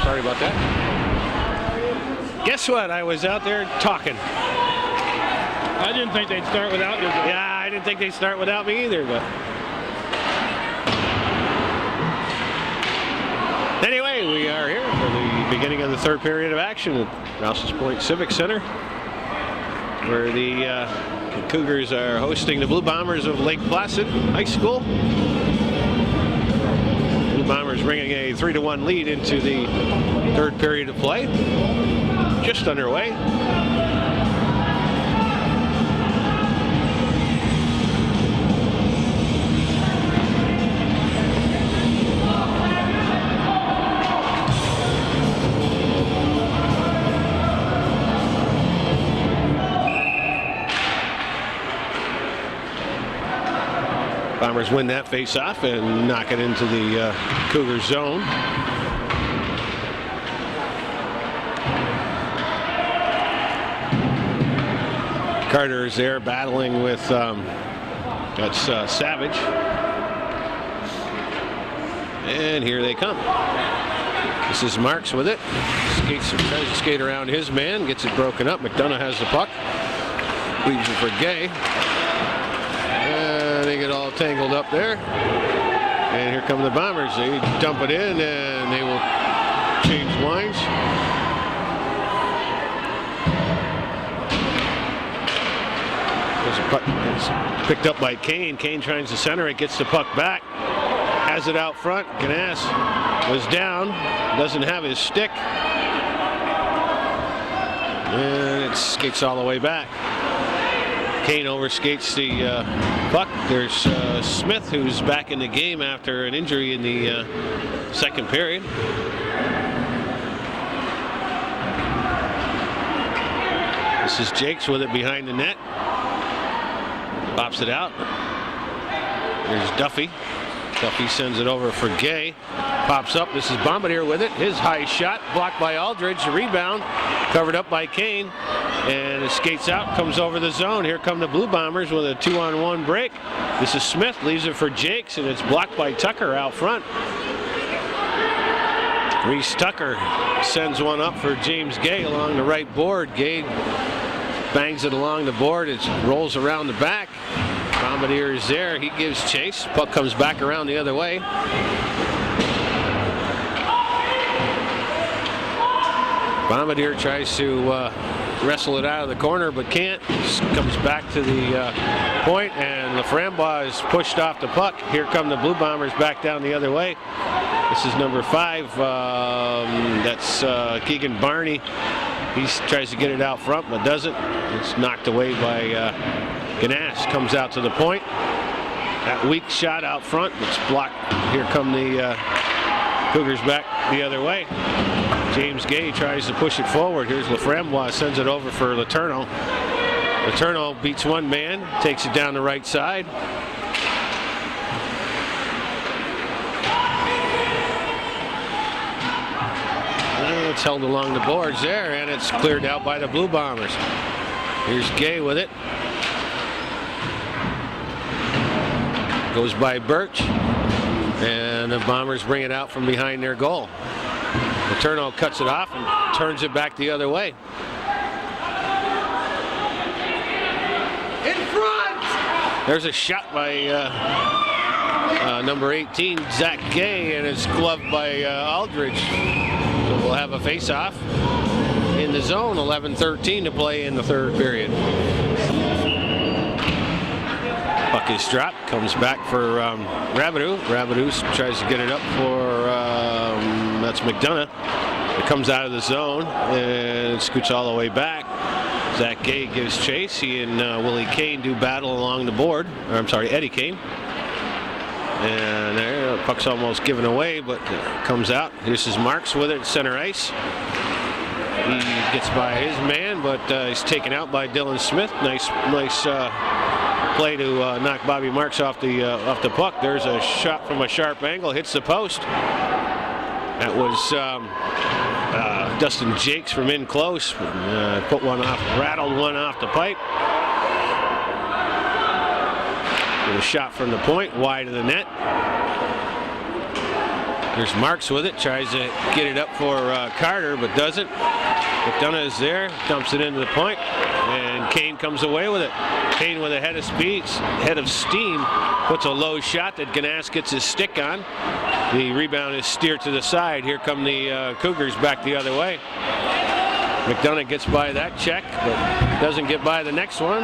Sorry about that. Guess what? I was out there talking. I didn't think they'd start without you. Yeah, I didn't think they'd start without me either, but anyway, we are here for the beginning of the third period of action at Rouses Point Civic Center, where the Cougars are hosting the Blue Bombers of Lake Placid High School. Blue Bombers bringing a 3-1 lead into the third period of play. Just underway. Bombers win that face-off and knock it into the Cougars zone. Carter is there battling with Savage. And here they come. This is Marks with it. Tries to skate around his man, gets it broken up. McDonough has the puck. Leaves it for Gay. They get all tangled up there. And here come the Bombers. They dump it in and they will change lines. There's a puck. It's picked up by Kane. Kane tries to center it, gets the puck back. Has it out front. Ganas was down. Doesn't have his stick. And it skates all the way back. Kane overskates the puck. There's Smith, who's back in the game after an injury in the second period. This is Jakes with it behind the net. Pops it out. There's Duffy. Duffy sends it over for Gay. Pops up. This is Bombardier with it. His high shot blocked by Aldridge. The rebound covered up by Kane. And it skates out, comes over the zone. Here come the Blue Bombers with a 2-on-1 break. This is Smith, leaves it for Jakes, and it's blocked by Tucker out front. Reese Tucker sends one up for James Gay along the right board. Gay bangs it along the board. It rolls around the back. Bombardier is there. He gives chase. Puck comes back around the other way. Bombardier tries to wrestle it out of the corner, but can't. Comes back to the point, and Laframboise is pushed off the puck. Here come the Blue Bombers back down the other way. This is number 5. That's Keegan Barney. He tries to get it out front, but doesn't. It's knocked away by Ganas. Comes out to the point. That weak shot out front. It's blocked. Here come the Cougars back the other way. James Gay tries to push it forward. Here's Laframboise, sends it over for Letourneau. Letourneau beats one man, takes it down the right side. It's held along the boards there, and it's cleared out by the Blue Bombers. Here's Gay with it. Goes by Birch, and the Bombers bring it out from behind their goal. Letourneau cuts it off and turns it back the other way. In front! There's a shot by number 18, Zach Gay, and it's gloved by Aldridge. So we'll have a face-off in the zone. 11:13 to play in the third period. Puck is dropped, comes back for Rabideau. Rabideau tries to get it up for, that's McDonough. It comes out of the zone and scoots all the way back. Zach Gay gives chase. He and Willie Kane do battle along the board. Or, I'm sorry, Eddie Kane. And there, the puck's almost given away, but comes out. This is Marks with it at center ice. He gets by his man, but he's taken out by Dylan Smith. Nice play to knock Bobby Marks off the puck. There's a shot from a sharp angle, hits the post. That was Dustin Jakes from in close. Put one off, rattled one off the pipe. With a shot from the point, wide of the net. There's Marks with it, tries to get it up for Carter, but doesn't. McDonough is there, dumps it into the point, and Kane comes away with it. Kane with a head of steam, puts a low shot that Ganas gets his stick on. The rebound is steered to the side. Here come the Cougars back the other way. McDonough gets by that check, but doesn't get by the next one.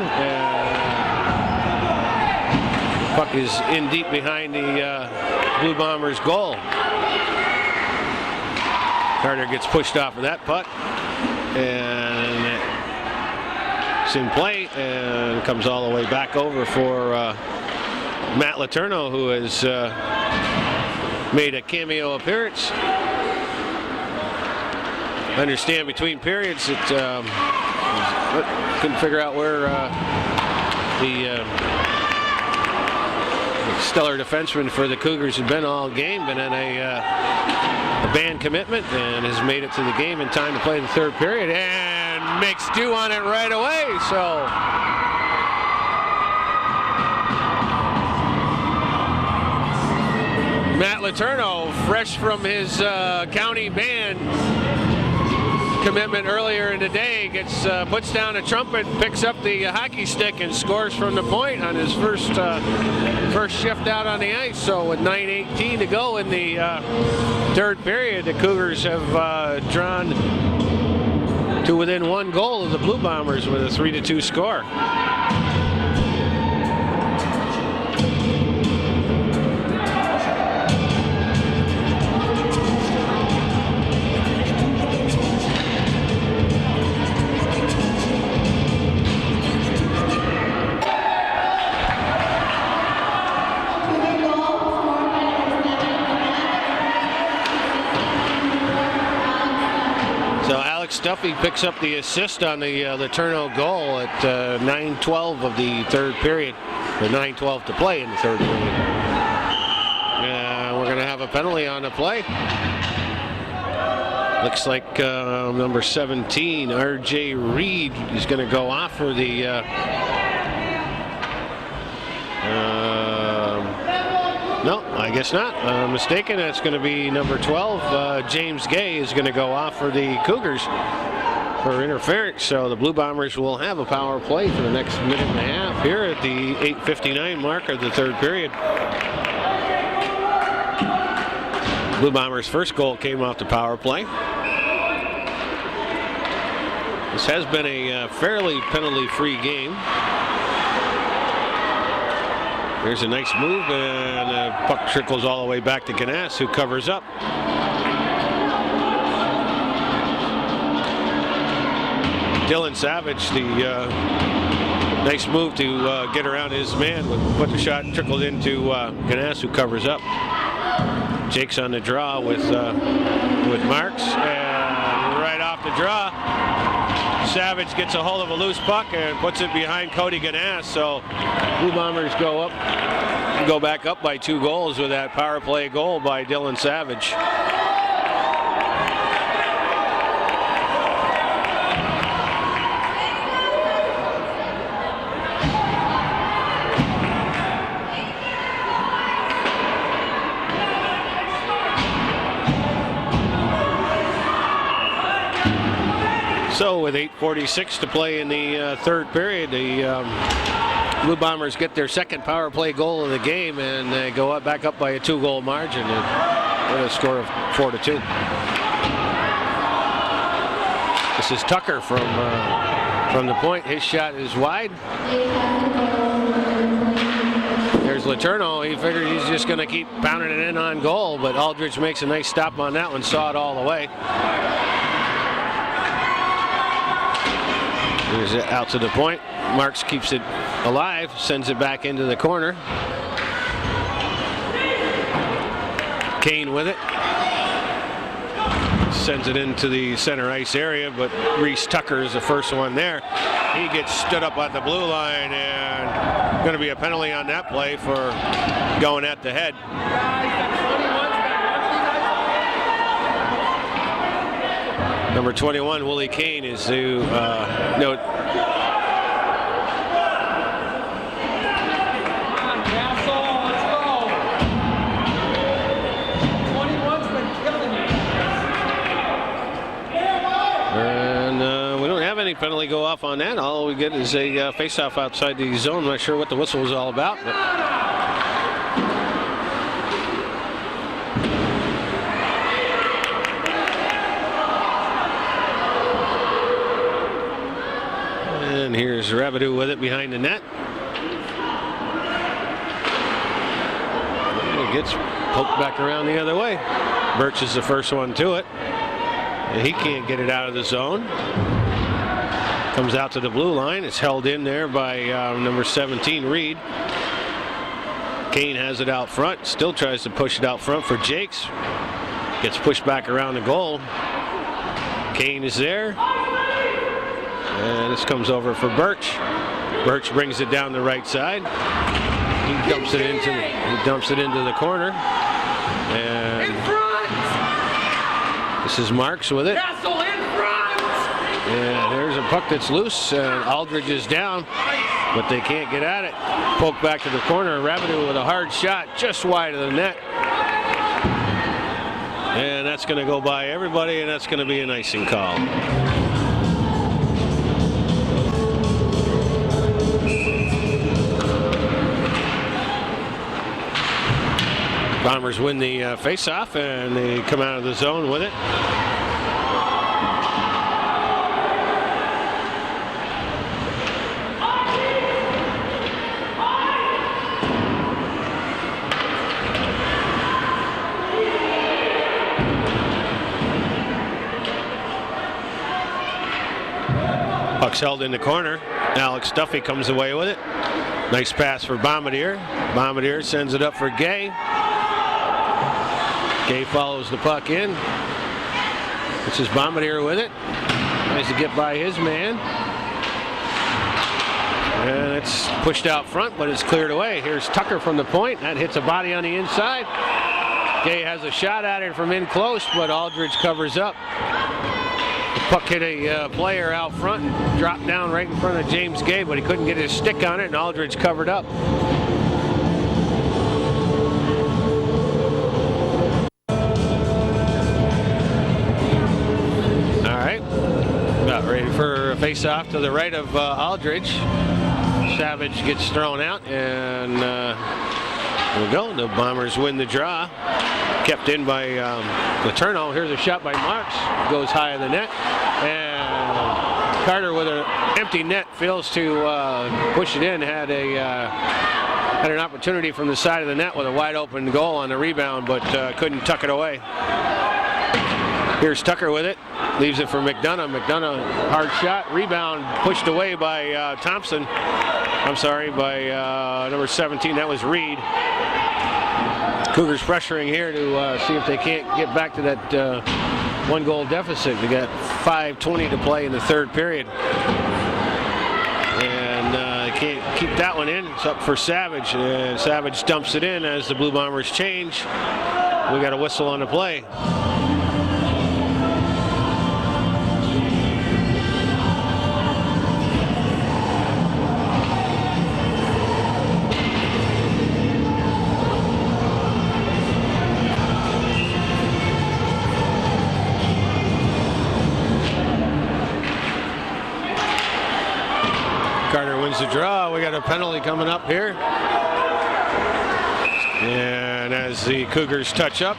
Puck is in deep behind the Blue Bombers' goal. Carter gets pushed off of that puck, and it's in play, and comes all the way back over for Matt Letourneau, who has made a cameo appearance. I understand between periods that couldn't figure out where the stellar defenseman for the Cougars had been all game, been in a band commitment, and has made it to the game in time to play the third period, and makes do on it right away. So Matt Letourneau, fresh from his county band commitment earlier in the day, puts down a trumpet, picks up the hockey stick, and scores from the point on his first shift out on the ice. So with 9:18 to go in the third period, the Cougars have drawn to within one goal of the Blue Bombers with a 3-2 score. Duffy picks up the assist on the Letourneau goal at 9:12 of the third period, or 9:12 to play in the third period. We're going to have a penalty on the play. Looks like number 17, R.J. Reed, is going to go off for the no, I guess not. Mistaken. That's going to be number 12. James Gay is going to go off for the Cougars for interference. So the Blue Bombers will have a power play for the next minute and a half here at the 8:59 mark of the third period. Blue Bombers' first goal came off the power play. This has been a fairly penalty-free game. There's a nice move, and the puck trickles all the way back to Ganas, who covers up. Dylan Savage, the nice move to get around his man, put the shot trickled into Ganas, who covers up. Jake's on the draw with Marks, and right off the draw, Savage gets a hold of a loose puck and puts it behind Cody Ganas. So Blue Bombers go back up by 2 goals with that power play goal by Dylan Savage. So with 8:46 to play in the third period, the Blue Bombers get their second power play goal of the game, and they go back up by a 2-goal margin with a score of 4-2. This is Tucker from the point. His shot is wide. There's Letourneau. He figured he's just going to keep pounding it in on goal, but Aldridge makes a nice stop on that one, saw it all the way. Here's it out to the point. Marks keeps it alive, sends it back into the corner. Kane with it. Sends it into the center ice area, but Reese Tucker is the first one there. He gets stood up at the blue line, and going to be a penalty on that play for going at the head. Number 21, Willie Kane, is to note. And we don't have any penalty go off on that. All we get is a face-off outside the zone. I'm not sure what the whistle was all about, but. And here's Rabideau with it behind the net. And it gets poked back around the other way. Birch is the first one to it. And he can't get it out of the zone. Comes out to the blue line. It's held in there by number 17, Reed. Kane has it out front. Still tries to push it out front for Jakes. Gets pushed back around the goal. Kane is there. And this comes over for Birch. Birch brings it down the right side. He dumps it into the corner. And this is Marks with it. And there's a puck that's loose, and Aldridge is down, but they can't get at it. Poke back to the corner. Rabideau with a hard shot just wide of the net. And that's going to go by everybody, and that's going to be an icing call. Bombers win the face-off, and they come out of the zone with it. Puck's held in the corner. Alex Duffy comes away with it. Nice pass for Bombardier. Bombardier sends it up for Gay. Gay follows the puck in. This is Bombardier with it. Tries to get by his man. And it's pushed out front, but it's cleared away. Here's Tucker from the point. That hits a body on the inside. Gay has a shot at it from in close, but Aldridge covers up. The puck hit a player out front and dropped down right in front of James Gay, but he couldn't get his stick on it, and Aldridge covered up. Ready for a face-off to the right of Aldridge. Savage gets thrown out, and there we go. The Bombers win the draw. Kept in by Letourneau. Here's a shot by Marks. Goes high of the net. And Carter with an empty net fails to push it in. Had an opportunity from the side of the net with a wide open goal on the rebound, but couldn't tuck it away. Here's Tucker with it. Leaves it for McDonough. McDonough, hard shot. Rebound pushed away by Thompson. I'm sorry, by number 17. That was Reed. Cougars pressuring here to see if they can't get back to that one-goal deficit. They got 5:20 to play in the third period. And can't keep that one in. It's up for Savage. Savage dumps it in as the Blue Bombers change. We got a whistle on the play. Carter wins the draw. We got a penalty coming up here. And as the Cougars touch up,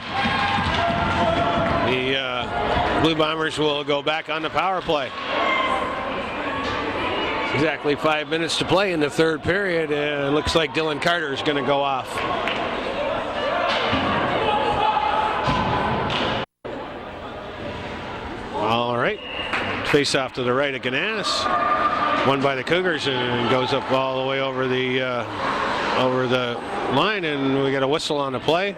the Blue Bombers will go back on the power play. Exactly 5 minutes to play in the third period, and it looks like Dylan Carter is going to go off. All right. Face off to the right of Ganas. Won by the Cougars and goes up all the way over the line, and we got a whistle on the play.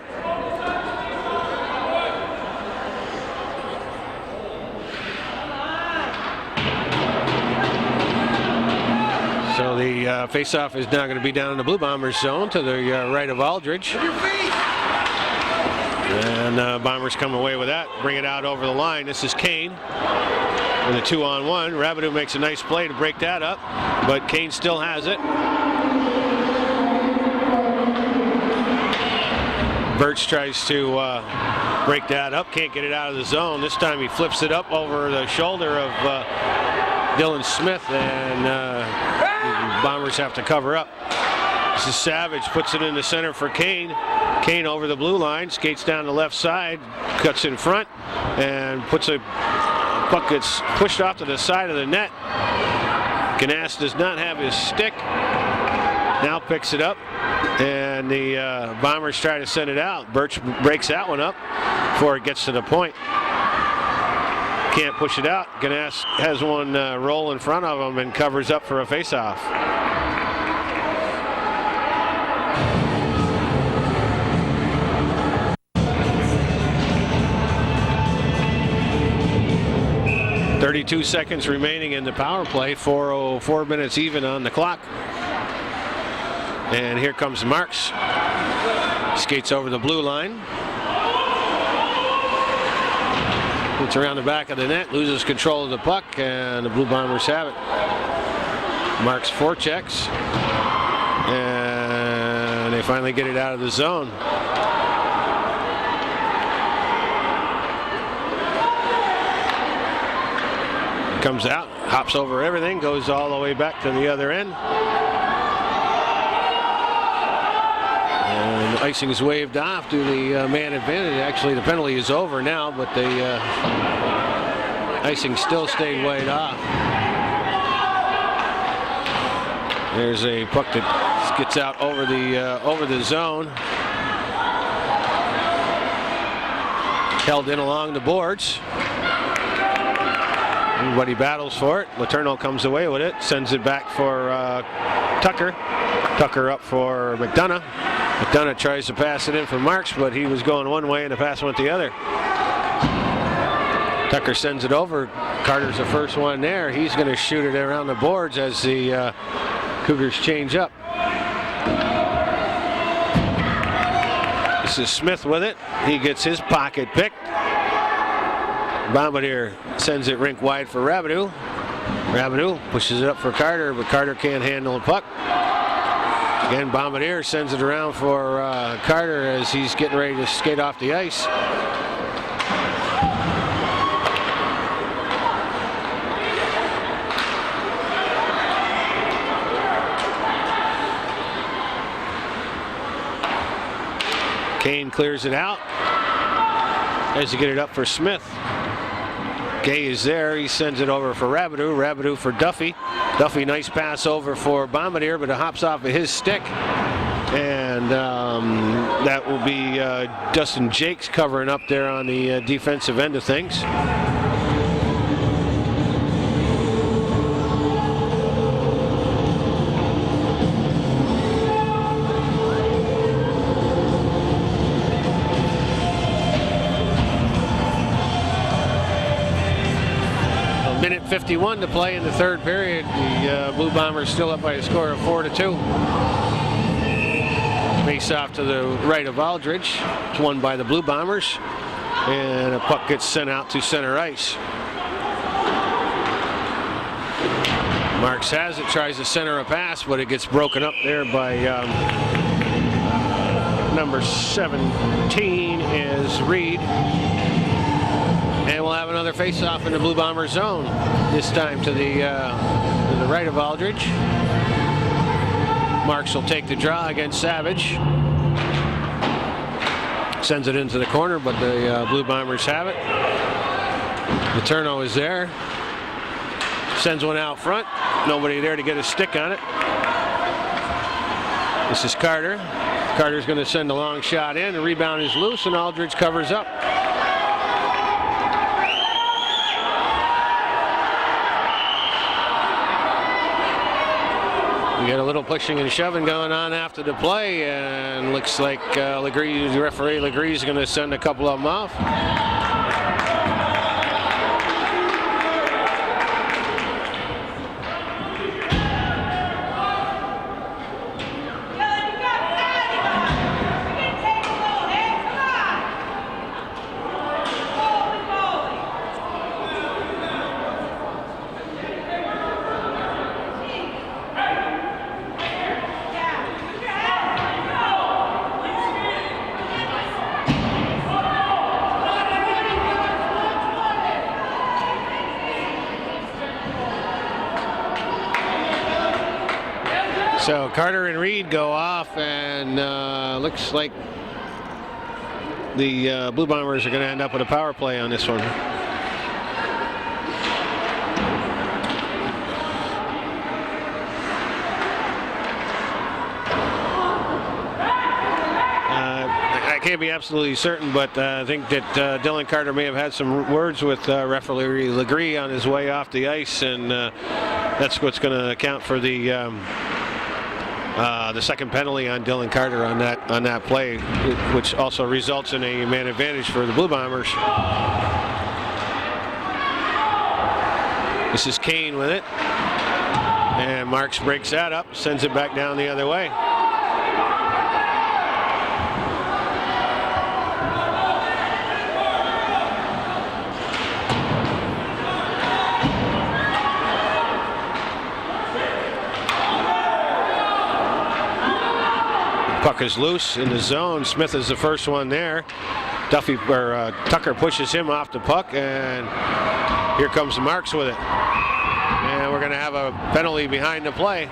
So the face-off is now going to be down in the Blue Bombers zone to the right of Aldridge. And Bombers come away with that, bring it out over the line. This is Kane. With a 2-on-1, Rabideau makes a nice play to break that up, but Kane still has it. Birch tries to break that up, can't get it out of the zone. This time he flips it up over the shoulder of Dylan Smith, and the Bombers have to cover up. This is Savage, puts it in the center for Kane. Kane over the blue line, skates down the left side, cuts in front, and puts a puck gets pushed off to the side of the net. Ganas does not have his stick. Now picks it up, and the Bombers try to send it out. Birch breaks that one up before it gets to the point. Can't push it out. Ganas has one roll in front of him and covers up for a face-off. .32 seconds remaining in the power play, 4 minutes even on the clock. And here comes Marks. Skates over the blue line. Gets around the back of the net, loses control of the puck, and the Blue Bombers have it. Marks forechecks, and they finally get it out of the zone. Comes out, hops over everything, goes all the way back to the other end. And icing is waved off to the man advantage. Actually, the penalty is over now, but the icing still stayed waved off. There's a puck that gets out over the zone. Held in along the boards. Everybody battles for it. Letourneau comes away with it, sends it back for Tucker. Tucker up for McDonough. McDonough tries to pass it in for Marks, but he was going one way and the pass went the other. Tucker sends it over. Carter's the first one there. He's going to shoot it around the boards as the Cougars change up. This is Smith with it. He gets his pocket picked. Bombardier sends it rink wide for Rabideau. Rabideau pushes it up for Carter, but Carter can't handle the puck. Again, Bombardier sends it around for Carter as he's getting ready to skate off the ice. Kane clears it out as you get it up for Smith. Gay is there. He sends it over for Rabideau. Rabideau for Duffy. Duffy, nice pass over for Bombardier, but it hops off of his stick. And that will be Dustin Jakes covering up there on the defensive end of things. Minute 51 to play in the third period. The Blue Bombers still up by a score of 4-2. Face off to the right of Aldridge. It's won by the Blue Bombers. And a puck gets sent out to center ice. Marks has it, tries to center a pass, but it gets broken up there by number 17 is Reed. And we'll have another face-off in the Blue Bomber zone, this time to the right of Aldridge. Marks will take the draw against Savage. Sends it into the corner, but the Blue Bombers have it. Letourneau is there. Sends one out front. Nobody there to get a stick on it. This is Carter. Carter's going to send a long shot in. The rebound is loose, and Aldridge covers up. We got a little pushing and shoving going on after the play, and looks like Legree, the referee Legree, is going to send a couple of them off. So Carter and Reed go off, and looks like the Blue Bombers are going to end up with a power play on this one. I can't be absolutely certain, but I think that Dylan Carter may have had some words with referee Legree on his way off the ice, and that's what's going to account for the second penalty on Dylan Carter on that play, which also results in a man advantage for the Blue Bombers. This is Kane with it, and Marks breaks that up, sends it back down the other way. Puck is loose in the zone. Smith is the first one there. Tucker pushes him off the puck, and here comes Marks with it. And we're going to have a penalty behind the play.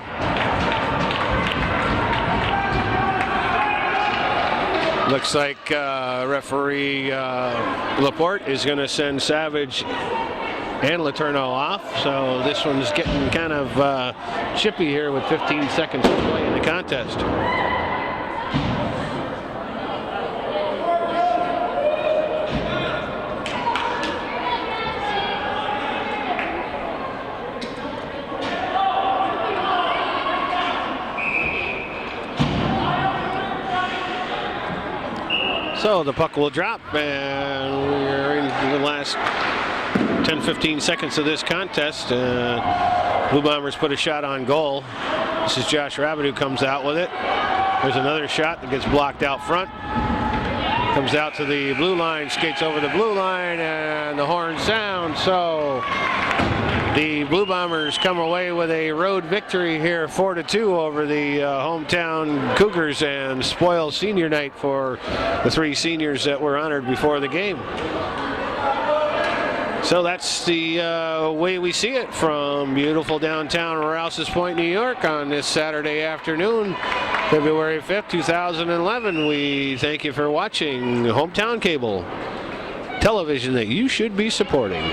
Looks like referee Laporte is going to send Savage and Letourneau off. So this one's getting kind of chippy here with 15 seconds to play in the contest. So the puck will drop, and we're in the last 10-15 seconds of this contest. Blue Bombers put a shot on goal. This is Josh Rabbit who comes out with it. There's another shot that gets blocked out front. Comes out to the blue line, skates over the blue line, and the horn sounds. So the Blue Bombers come away with a road victory here, 4-2 over the hometown Cougars, and spoil senior night for the three seniors that were honored before the game. So that's the way we see it from beautiful downtown Rouses Point, New York on this Saturday afternoon, February 5th, 2011. We thank you for watching Hometown Cable, television that you should be supporting.